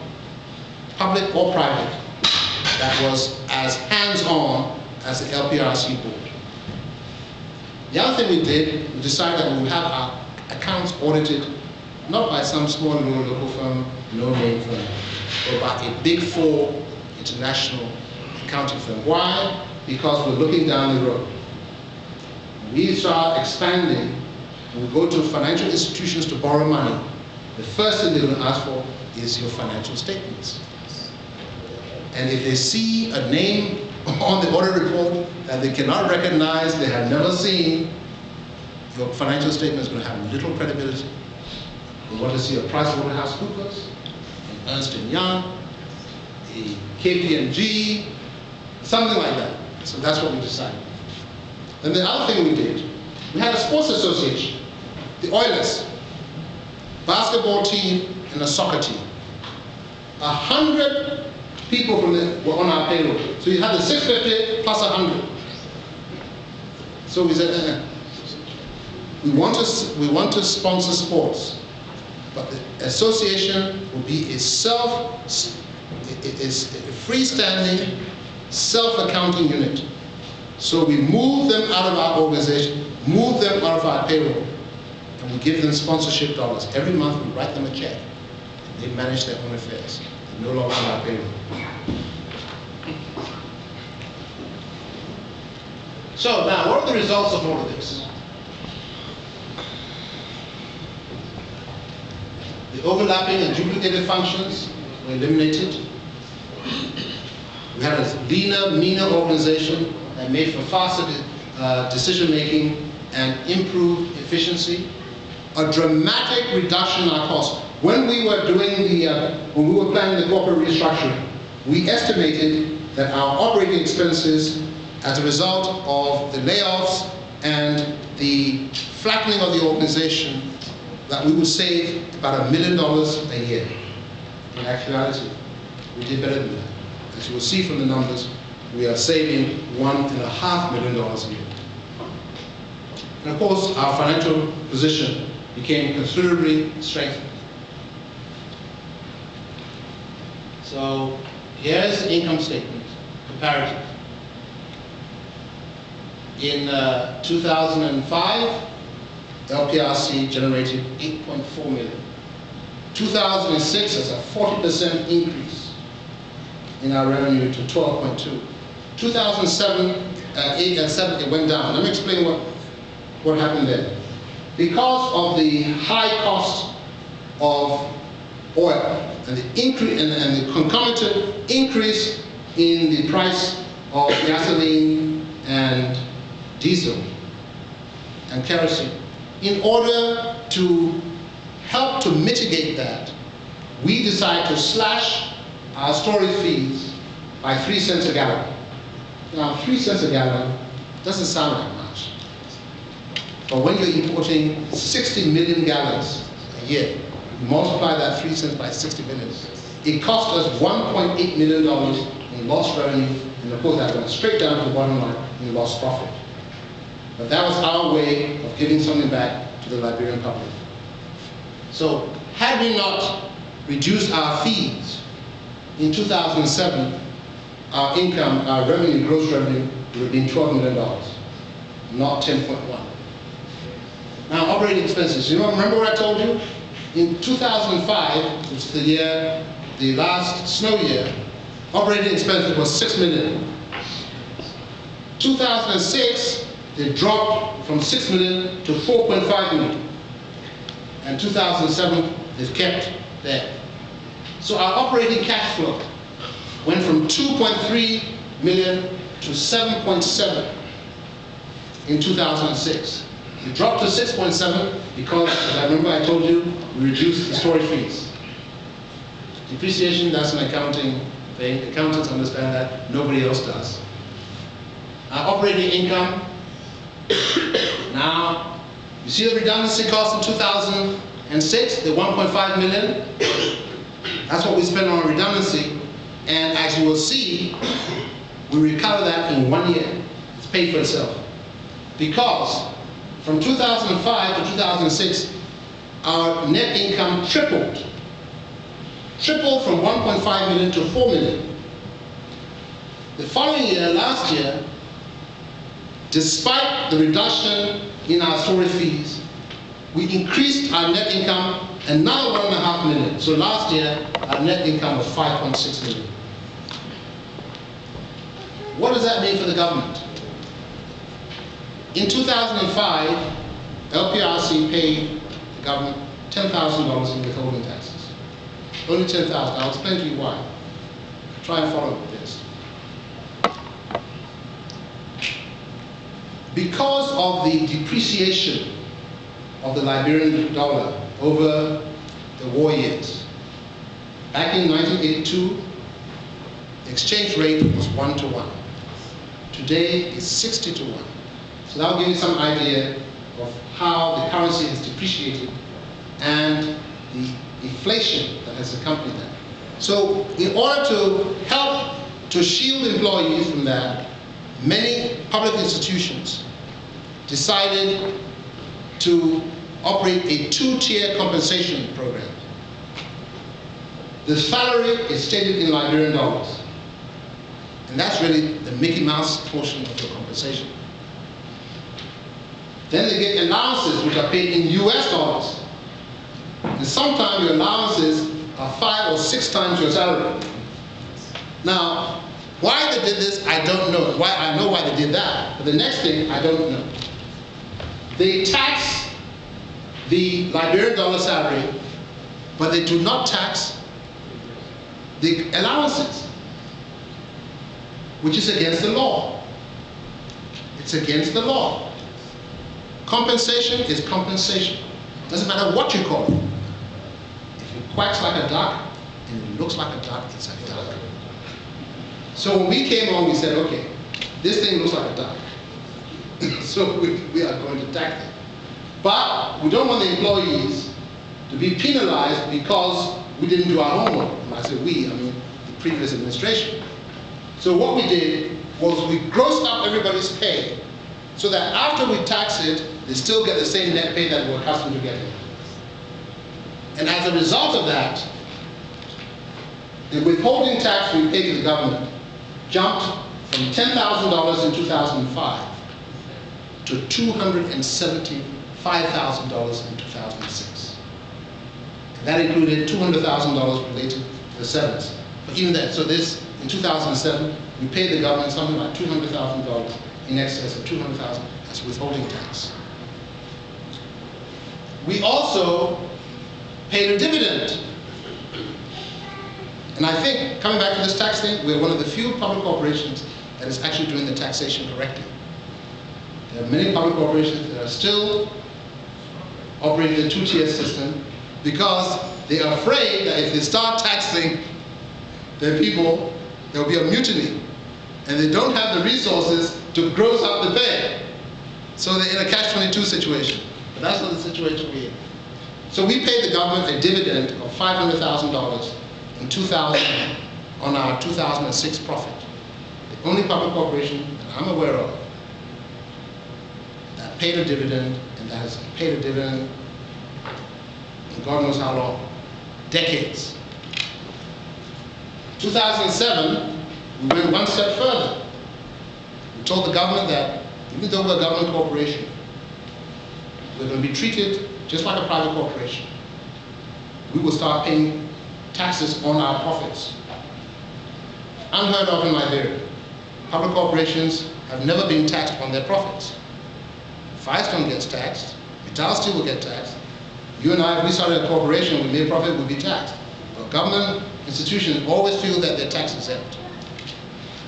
public or private, that was as hands-on as the LPRC board. The other thing we did, we decided that we would have our accounts audited, not by some small local firm, no-name firm, but by a Big 4 international accounting firm. Why? Because we're looking down the road. We start expanding, and we go to financial institutions to borrow money. The first thing they're going to ask for is your financial statements. And if they see a name on the audit report that they cannot recognize, they have never seen, your financial statement is going to have little credibility. They want to see a PricewaterhouseCoopers, an Ernst & Young, a KPMG, something like that. So that's what we decided. Then the other thing we did, we had a sports association, the Oilers, basketball team and a soccer team. 100 people from were on our payroll. So you had the 650 plus 100. So we said, we want to sponsor sports, but the association will be a freestanding, self-accounting unit. So we move them out of our organization, move them out of our payroll, and we give them sponsorship dollars. Every month we write them a check. And they manage their own affairs. They're no longer on our payroll. So now, what are the results of all of this? The overlapping and duplicated functions were eliminated. We had a leaner, meaner organization that made for faster decision-making and improved efficiency. A dramatic reduction in our costs. When we were when we were planning the corporate restructuring, we estimated that our operating expenses, as a result of the layoffs and the flattening of the organization, that we would save about $1 million a year. In actuality, we did better than that. As you will see from the numbers, we are saving $1.5 million a year. And of course, our financial position became considerably strengthened. So here's the income statement, comparative. In 2005, LPRC generated 8.4 million. 2006, there's a 40% increase in our revenue to 12.2. 2007, 8 and 7, it went down. Let me explain what happened there. Because of the high cost of oil and the increase and the concomitant increase in the price of gasoline and diesel and kerosene, in order to help to mitigate that, we decided to slash our storage fees by 3 cents a gallon. Now, 3 cents a gallon doesn't sound like much, but when you're importing 60 million gallons a year, you multiply that 3 cents by 60 million, it cost us $1.8 million in lost revenue, and of course that went straight down to the bottom line in lost profit. But that was our way of giving something back to the Liberian public. So, had we not reduced our fees in 2007, our income, our revenue, gross revenue, would have been $12 million, not 10.1. Now, operating expenses. You remember what I told you? In 2005, which is the last snow year, operating expenses was $6 million. 2006, they dropped from $6 million to $4.5 million. And 2007, they've kept there. So our operating cash flow went from 2.3 million to 7.7 in 2006. It dropped to 6.7 because, as I remember I told you, we reduced the storage fees. Depreciation, that's an accounting thing. Accountants understand that. Nobody else does. Our operating income, now, you see the redundancy cost in 2006, the 1.5 million? That's what we spent on redundancy. And as you will see, we recover that in 1 year. It's paid for itself. Because from 2005 to 2006, our net income tripled. Tripled from 1.5 million to 4 million. The following year, last year, despite the reduction in our storage fees, we increased our net income another 1.5 million. So last year, our net income was 5.6 million. What does that mean for the government? In 2005, LPRC paid the government $10,000 in withholding taxes. Only $10,000. I'll explain to you why. Try and follow this. Because of the depreciation of the Liberian dollar over the war years, back in 1982, the exchange rate was 1 to 1. Today, it's 60 to 1. So that will give you some idea of how the currency has depreciated and the inflation that has accompanied that. So in order to help to shield employees from that, many public institutions decided to operate a two-tier compensation program. The salary is stated in Liberian dollars. And that's really the Mickey Mouse portion of the compensation. Then they get allowances which are paid in US dollars. And sometimes your allowances are 5 or 6 times your salary. Now, why they did this, I don't know. I know why they did that, but the next thing, I don't know. They tax the Liberian dollar salary, but they do not tax the allowances, which is against the law. It's against the law. Compensation is compensation. Doesn't matter what you call it. If it quacks like a duck and it looks like a duck, it's a duck. So when we came on, we said, okay, this thing looks like a duck. So we are going to tax it. But we don't want the employees to be penalized because we didn't do our homework. When I say we, I mean the previous administration. So what we did, was we grossed up everybody's pay so that after we tax it, they still get the same net pay that we're accustomed to getting. And as a result of that, the withholding tax we paid to the government jumped from $10,000 in 2005 to $275,000 in 2006. And that included $200,000 related to the severance. But even then, so this, in 2007, we paid the government something like $200,000 in excess of $200,000 as withholding tax. We also paid a dividend. And I think, coming back to this tax thing, we're one of the few public corporations that is actually doing the taxation correctly. There are many public corporations that are still operating a two-tier system because they are afraid that if they start taxing their people, there will be a mutiny. And they don't have the resources to gross up the pay. So they're in a catch-22 situation. But that's not the situation we're in. So we paid the government a dividend of $500,000 in 2000 on our 2006 profit. The only public corporation that I'm aware of that paid a dividend, and that has paid a dividend in God knows how long, decades. 2007, we went one step further. We told the government that even though we're a government corporation, we're going to be treated just like a private corporation. We will start paying taxes on our profits. Unheard of in Liberia. Public corporations have never been taxed on their profits. Firestone gets taxed, Vital Steel will get taxed. You and I, if we started a corporation, we made a profit, we'd be taxed. But government institutions always feel that they're tax exempt.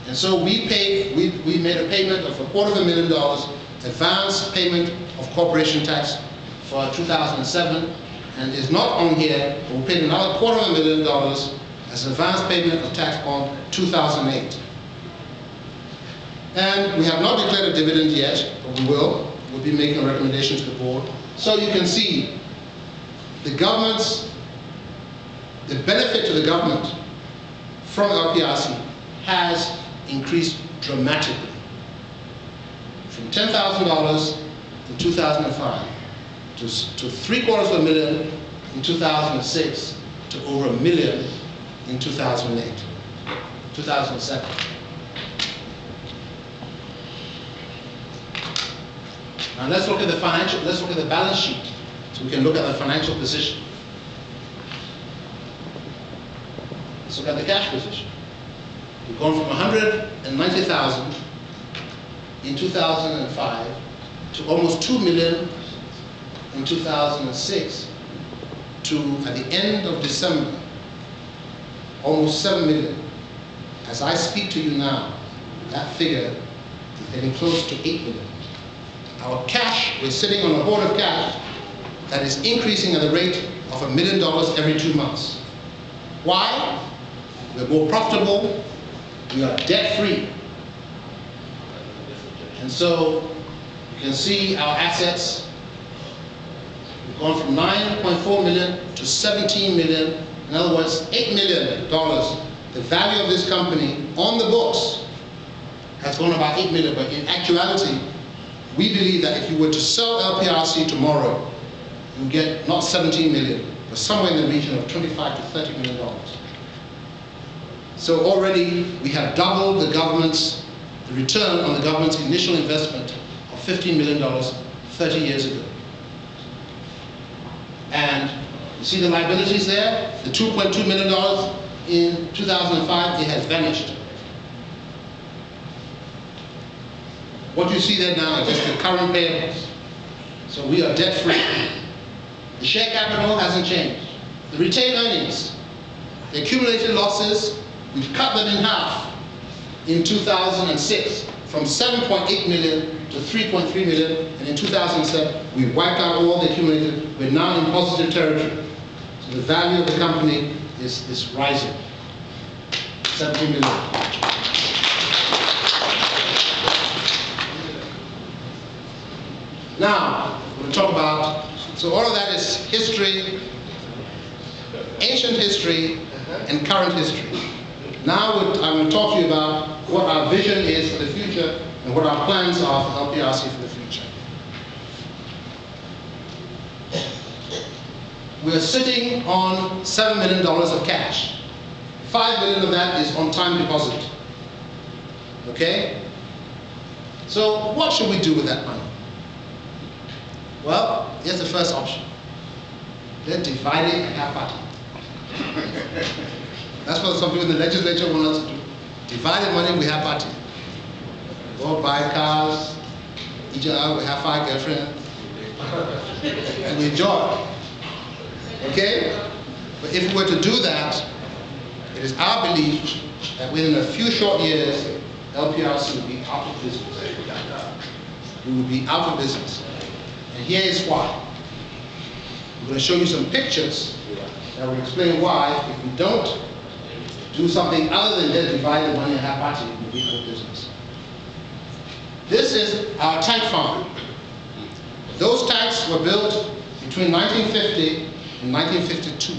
And so we made a payment of $250,000 advance payment of corporation tax for 2007, and is not on here, but we paid another $250,000 as an advance payment of tax on 2008. And we have not declared a dividend yet, but we will. We'll be making a recommendation to the board. So you can see the benefit to the government from LPRC has increased dramatically. From $10,000 in 2005 to $750,000 in 2006 to over $1 million in 2007. Now let's look at the balance sheet so we can look at the financial position. Let's look at the cash position. We've gone from $190,000 in 2005 to almost $2 million in 2006 to, at the end of December, almost $7 million. As I speak to you now, that figure is getting close to $8 million. Our cash, we're sitting on a hoard of cash that is increasing at the rate of $1 million every 2 months. Why? We're more profitable, we are debt-free. And so you can see our assets. We've gone from $9.4 million to $17 million. In other words, $8 million. The value of this company on the books has gone about $8 million, but in actuality, we believe that if you were to sell LPRC tomorrow, you would get not $17 million, but somewhere in the region of $25 to $30 million. So already we have doubled the return on the government's initial investment of $15 million 30 years ago. And you see the liabilities there? The $2.2 million in 2005, it has vanished. What you see there now is just the current payables. So we are debt-free. The share capital hasn't changed. The retained earnings, the accumulated losses, we've cut them in half in 2006 from 7.8 million to 3.3 million, and in 2007 we wiped out all the accumulated. We're now in positive territory. So the value of the company is rising. 17 million. Now, we're going to talk about, so all of that is history, ancient history, and current history. Now I'm going to talk to you about what our vision is for the future and what our plans are for LPRC for the future. We're sitting on $7 million of cash. $5 million of that is on time deposit. Okay? So what should we do with that money? Well, here's the first option. Let's divide it and have party. That's what some people in the legislature want us to do. Divided money, we have party. Go buy cars, each other, we have 5 girlfriends, and we enjoy. Okay? But if we were to do that, it is our belief that within a few short years, LPRC will be out of business. We will be out of business. And here is why. I'm going to show you some pictures that will explain why, if we don't do something other than just divide the money and have party, we'll be out of business. This is our tank farm. Those tanks were built between 1950 and 1952.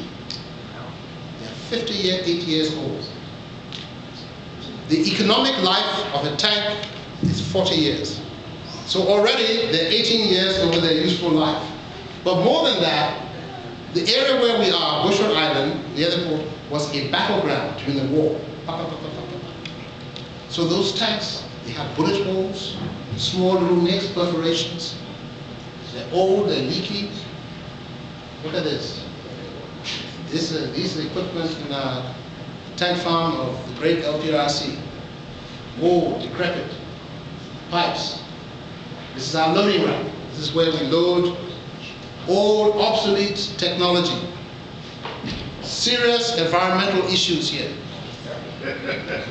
They're 80 years old. The economic life of a tank is 40 years. So already they're 18 years over their useful life. But more than that, the area where we are, Bushchicken Island, the other port, was a battleground during the war. So those tanks, they have bullet holes, small little mixed perforations. They're old, they're leaky. Look at this. These are the equipment in the tank farm of the great LPRC. Old, decrepit pipes. This is our loading rack. This is where we load old, obsolete technology. Serious environmental issues here.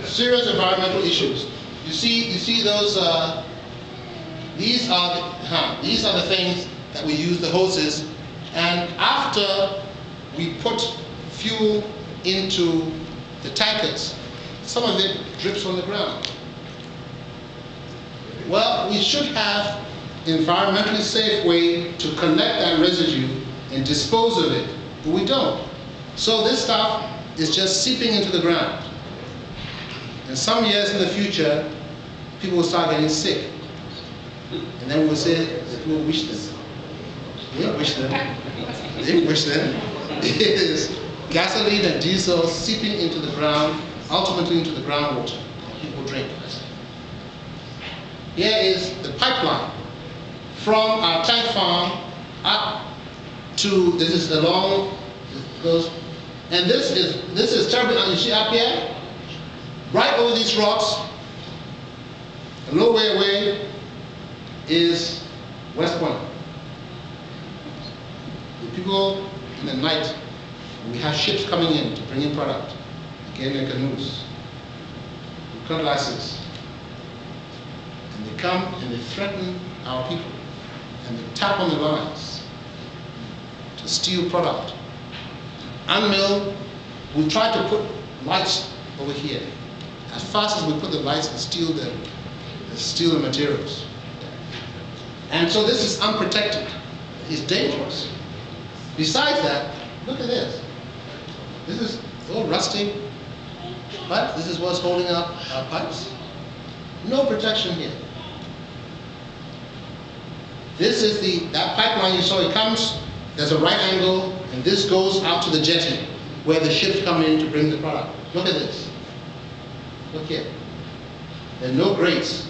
Serious environmental issues. You see those. These are the things that we use, the hoses, and after we put fuel into the tankers, some of it drips on the ground. Well, we should have an environmentally safe way to collect that residue and dispose of it, but we don't. So this stuff is just seeping into the ground. And some years in the future, people will start getting sick. And then we'll say that we'll wish them. We don't wish them. They wish them. It is gasoline and diesel seeping into the ground, ultimately into the groundwater that people drink. Here is the pipeline from our tank farm up to, this is the long, it goes, and this is terribly, you see up here, right over these rocks, a little way away is West Point. The people in the night, we have ships coming in to bring in product, again in canoes, with cutlasses. And they come and they threaten our people, and they tap on the lines to steal product. Unmill, we try to put lights over here. As fast as we put the lights, they steal the materials. And so this is unprotected. It's dangerous. Besides that, look at this. This is all rusting, but this is what's holding up our pipes. No protection here. This is that pipeline you saw. It comes, there's a right angle, and this goes out to the jetty where the ships come in to bring the product. Look at this. Look here. There are no grates.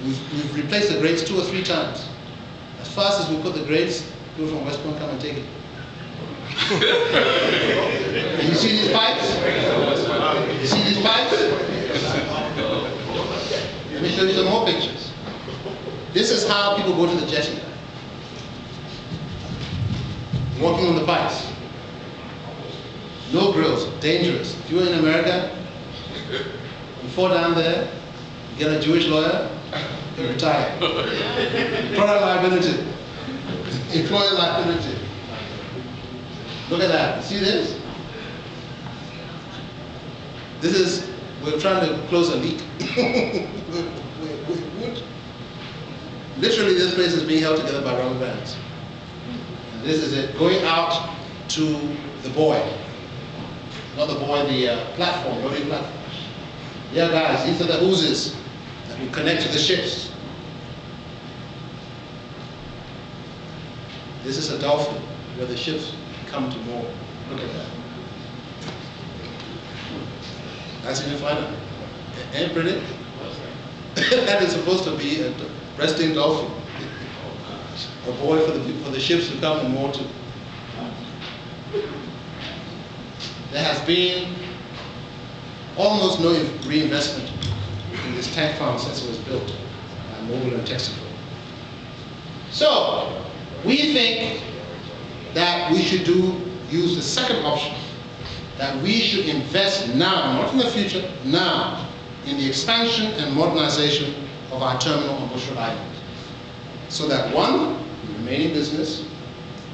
We've replaced the grates 2 or 3 times. As fast as we put the grates, people from West Point come and take it. You see these pipes? You see these pipes? Let me show you some more pictures. This is how people go to the jetty. Walking on the pipes. No grills, dangerous. If you're in America, you fall down there, you get a Jewish lawyer, you retire. Product liability. Employer liability. Look at that. See this? This is, we're trying to close a leak. Literally, this place is being held together by rubber bands. And this is it, going out to the buoy. Not the buoy, the platform, loading platform. Yeah, guys, these are the hoses that will connect to the ships. This is a dolphin where the ships come to moor. Look at that. That's in the final. Ain't pretty? That is supposed to be a resting dolphin. A buoy for the ships to come and moor to. There has been almost no reinvestment in this tank farm since it was built by Mobile and Texaco. So, we think that we should use the second option, that we should invest now, not in the future, now, in the expansion and modernization of our terminal on Bushwick Island. So that one, we remain in business,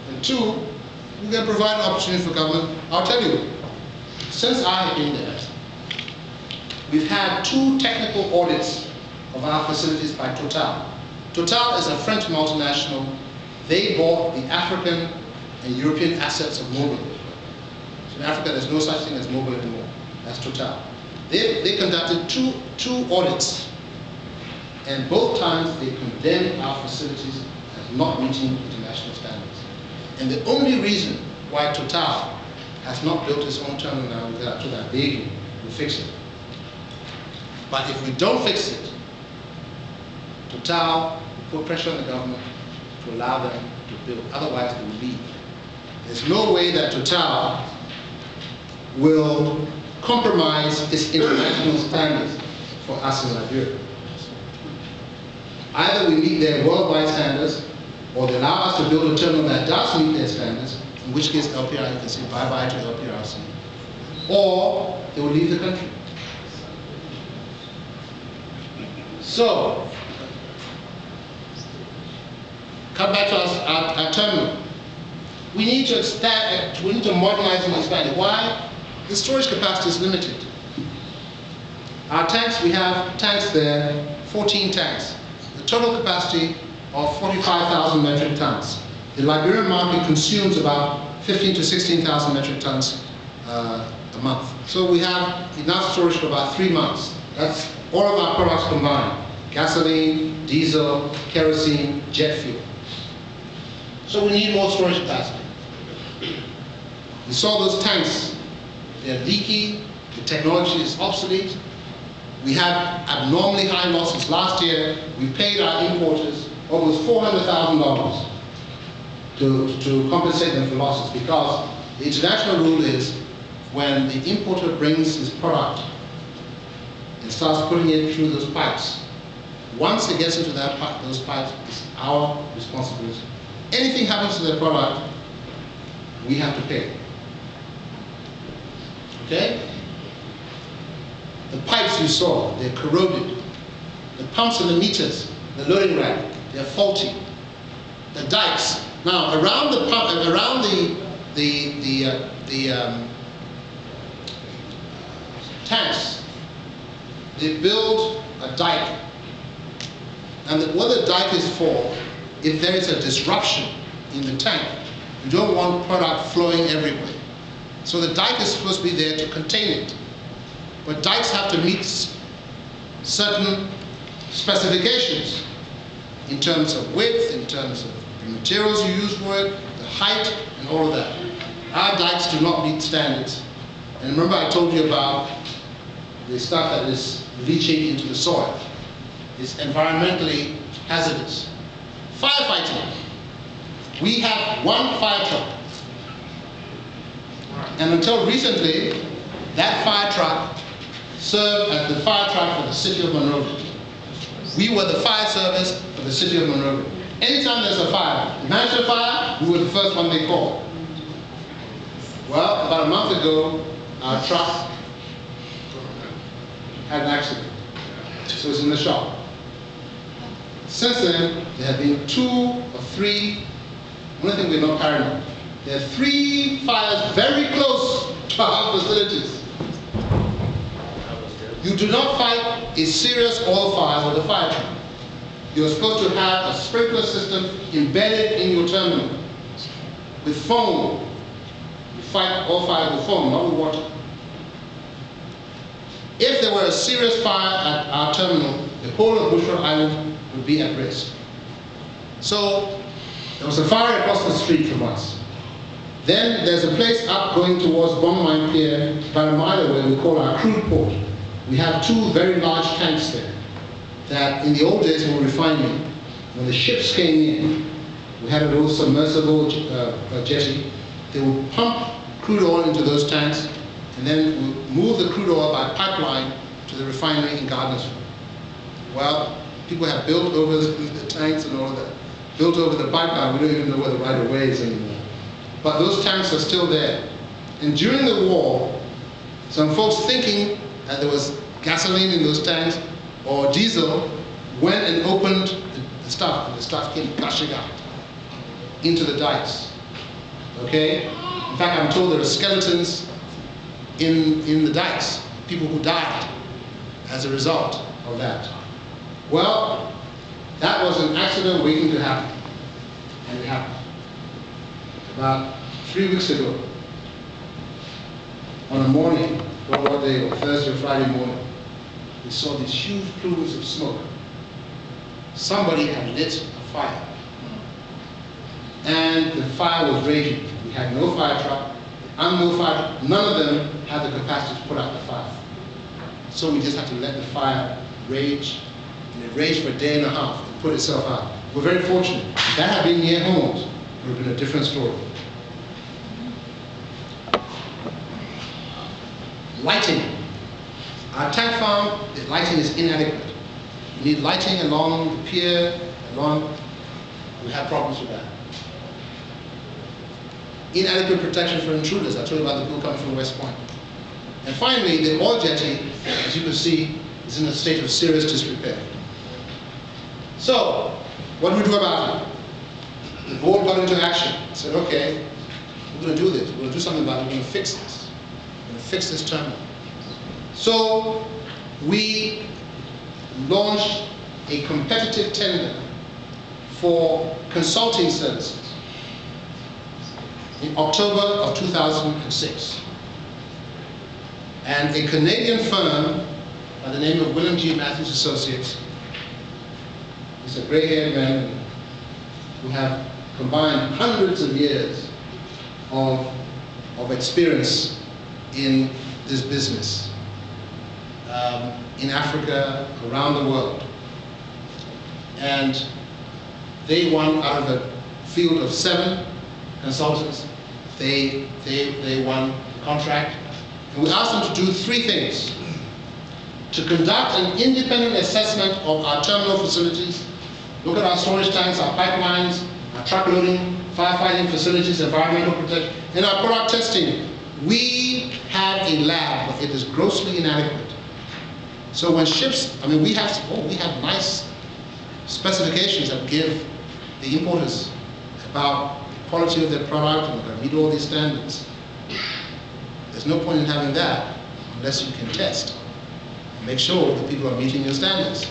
and two, we can provide an opportunity for government. I'll tell you, since I have been there, we've had 2 technical audits of our facilities by Total. Total is a French multinational. They bought the African and European assets of Mobil. So in Africa, there's no such thing as Mobil anymore. That's Total. They conducted two audits, and both times they condemned our facilities as not meeting international standards. And the only reason why Total has not built its own terminal now is that they're begging to fix it. But if we don't fix it, Total will put pressure on the government to allow them to build. Otherwise, they will leave. There's no way that Total will compromise its international standards for us in Liberia. Either we meet their worldwide standards, or they allow us to build a terminal that does meet their standards, in which case LPR, you can say bye-bye to LPRC, or they will leave the country. So, come back to our terminal. We need to expand, we need to modernize and expand it. Why? The storage capacity is limited. Our tanks, we have tanks there, 14 tanks. The total capacity of 45,000 metric tons. The Liberian market consumes about 15 to 16,000 metric tons a month. So we have enough storage for about 3 months. That's all of our products combined. Gasoline, diesel, kerosene, jet fuel. So we need more storage capacity. You saw those tanks. They're leaky, the technology is obsolete. We have abnormally high losses. Last year, we paid our importers almost $400,000 to compensate them for losses, because the international rule is when the importer brings his product and starts putting it through those pipes, once it gets into those pipes, it's our responsibility. Anything happens to the product, we have to pay. Okay? The pipes you saw, they're corroded. The pumps and the meters, the loading rack, they're faulty. The dikes. Now, around the pump, around the tanks, they build a dike. And what the dike is for, if there is a disruption in the tank, you don't want product flowing everywhere. So the dike is supposed to be there to contain it. But dikes have to meet certain specifications in terms of width, in terms of the materials you use for it, the height, and all of that. Our dikes do not meet standards. And remember I told you about the stuff that is leaching into the soil. It's environmentally hazardous. Firefighting. We have one fire truck. And until recently, that fire truck served as the fire truck for the city of Monrovia. We were the fire service for the city of Monrovia. Anytime there's a fire, the national fire, we were the first one they called. Well, about a month ago, our truck had an accident. So it's in the shop. Since then, there have been 2 or 3, one thing we're not paranoid. There are 3 fires very close to our facilities. You do not fight a serious oil fire with a fire truck. You're supposed to have a sprinkler system embedded in your terminal with foam. You fight oil fire with foam, not with water. If there were a serious fire at our terminal, the whole of Bushra Island would be at risk. So there was a fire across the street from us. Then there's a place up going towards Bombay Pier, about a mile away, we call our crude port. We have two very large tanks there that in the old days when we were refining, when the ships came in, we had a little submersible jetty. They would pump crude oil into those tanks and then we'll move the crude oil by pipeline to the refinery in Gardnersville. Well, people have built over the tanks and all of that, built over the pipeline. We don't even know where the right-of-way is anymore. But those tanks are still there. And during the war, some folks thinking that there was gasoline in those tanks or diesel went and opened the stuff, and the stuff came gushing out into the dikes. Okay? In fact, I'm told there are skeletons in the dikes, people who died as a result of that. Well, that was an accident waiting to happen, and it happened. About 3 weeks ago, on a morning, what day, or Thursday or Friday morning, we saw these huge plumes of smoke. Somebody had lit a fire. And the fire was raging. We had no fire truck, no fire truck. None of them had the capacity to put out the fire. So we just had to let the fire rage. And it raged for a day and a half and put itself out. We're very fortunate. If that had been near homes, it would have been a different story. Lighting. Our tank farm, the lighting is inadequate. You need lighting along the pier, we have problems with that. Inadequate protection for intruders. I told you about the people coming from West Point. And finally, the oil jetty, as you can see, is in a state of serious disrepair. So, what do we do about it? The board got into action and said, okay, we're going to do this. We're going to do something about it. We're going to fix this. We're going to fix this terminal. So, we launched a competitive tender for consulting services in October of 2006. And a Canadian firm by the name of William G. Matthews Associates, he's a gray-haired man who have combined hundreds of years of experience in this business, in Africa, around the world. And they won out of a field of 7 consultants. They won the contract. And we asked them to do 3 things. To conduct an independent assessment of our terminal facilities, look at our storage tanks, our pipelines, our truck loading, firefighting facilities, environmental protection, and our product testing. We have a lab, but it is grossly inadequate. So when ships, we have nice specifications that give the importers about the quality of their product and that meet all these standards. There's no point in having that unless you can test and make sure that people are meeting your standards.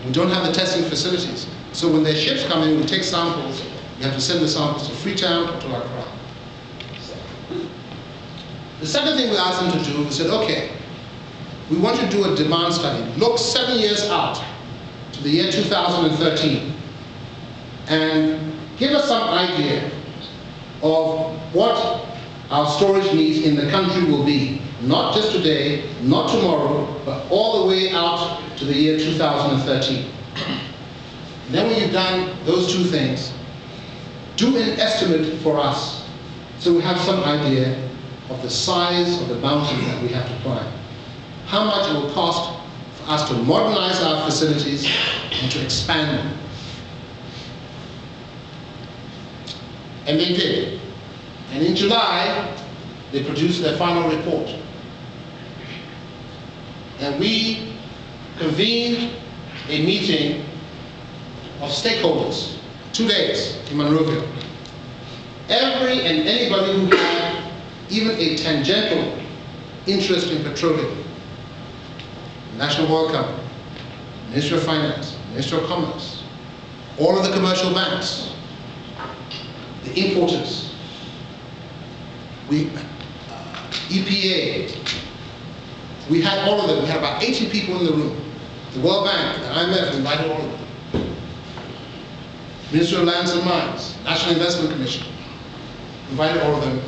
We don't have the testing facilities. So when their ships come in, we take samples. We have to send the samples to Freetown or to Accra. The second thing we asked them to do, we said, okay, we want to do a demand study. Look 7 years out to the year 2013 and give us some idea of what our storage needs in the country will be. Not just today, not tomorrow, but all the way out to the year 2013. And then when you've done those 2 things, do an estimate for us so we have some idea of the size of the bounty that we have to climb. How much it will cost for us to modernize our facilities and to expand them. And they did. And in July, they produced their final report. And we convened a meeting of stakeholders, 2 days in Monrovia. Every and anybody who had even a tangential interest in petroleum, National Oil Company, Ministry of Finance, Ministry of Commerce, all of the commercial banks, the importers, EPA, We had all of them. We had about 80 people in the room. The World Bank, the IMF, invited all of them. Ministry of Lands and Mines, National Investment Commission, invited all of them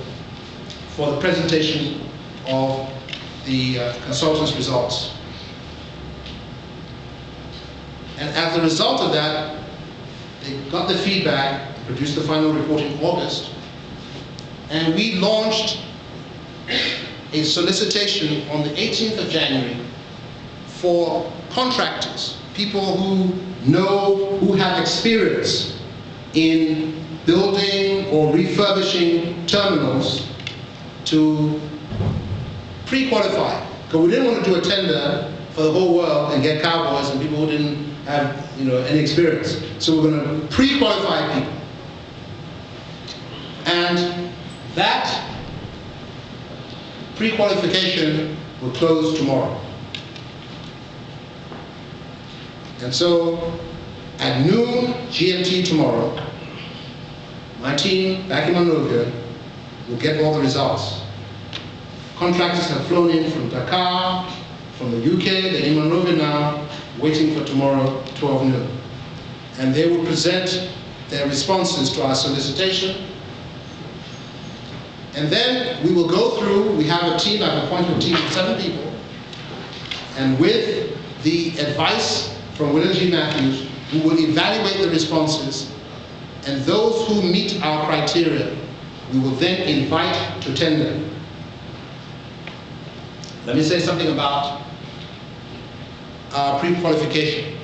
for the presentation of the consultants' results. And as a result of that, they got the feedback, produced the final report in August, and we launched a solicitation on the 18th of January for contractors, people who know, who have experience in building or refurbishing terminals, to pre-qualify. Because we didn't want to do a tender for the whole world and get cowboys and people who didn't have any experience. So we're going to pre-qualify people. And that pre-qualification will close tomorrow. And so at noon GMT tomorrow, my team back in Monrovia will get all the results. Contractors have flown in from Dakar, from the UK, they're in Monrovia now, waiting for tomorrow, 12 noon. And they will present their responses to our solicitation. And then we will go through, we have a team, I've appointed a team of 7 people, and with the advice from William G. Matthews, who will evaluate the responses, and those who meet our criteria, we will then invite to tender. Let me say something about our pre-qualification.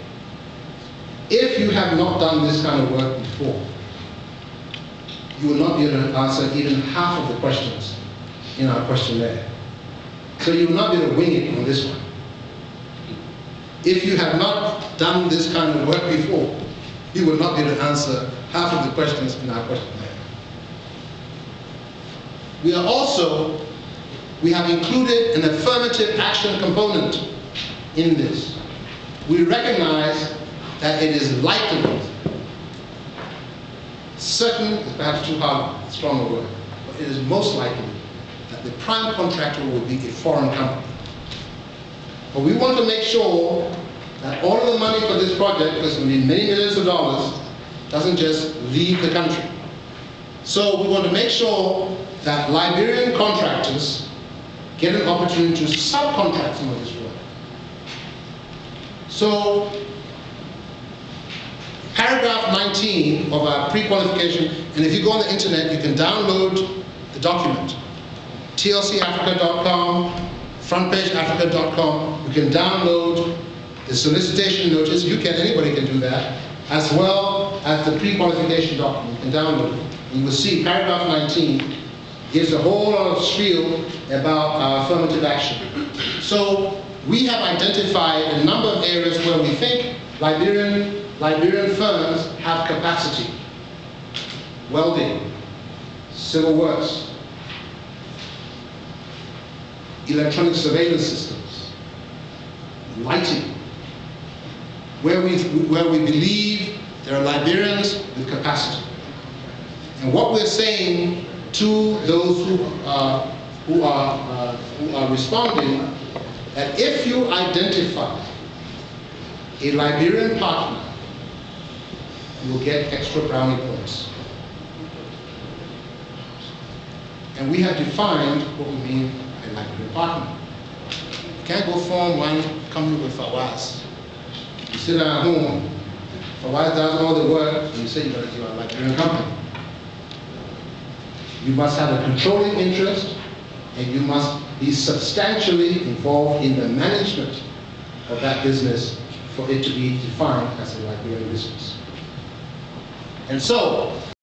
If you have not done this kind of work before, you will not be able to answer even half of the questions in our questionnaire. So you will not be able to wing it on this one. If you have not done this kind of work before, you will not be able to answer half of the questions in our questionnaire. We have included an affirmative action component in this. We recognize that it is likely, certain is perhaps too strong a word, but it is most likely that the prime contractor will be a foreign company. But we want to make sure that all of the money for this project, because it's going to be many millions of dollars, doesn't just leave the country. So we want to make sure that Liberian contractors get an opportunity to subcontract some of this work. So, paragraph 19 of our pre-qualification, and if you go on the internet, you can download the document. tlcafrica.com, frontpageafrica.com, you can download the solicitation notice, anybody can do that, as well as the pre-qualification document, you can download it. And you will see paragraph 19 gives a whole lot of spiel about our affirmative action. So we have identified a number of areas where we think Liberian firms have capacity. Welding, civil works, electronic surveillance systems, lighting, where we believe there are Liberians with capacity. And what we're saying to those who are responding, that if you identify a Liberian partner, you will get extra brownie points. And we have defined what we mean by a Liberian partner. You can't go form one company with Fawaz. You sit at home, Fawaz does all the work, and you say you're a Liberian company. You must have a controlling interest, and you must be substantially involved in the management of that business for it to be defined as a Liberian business. And so,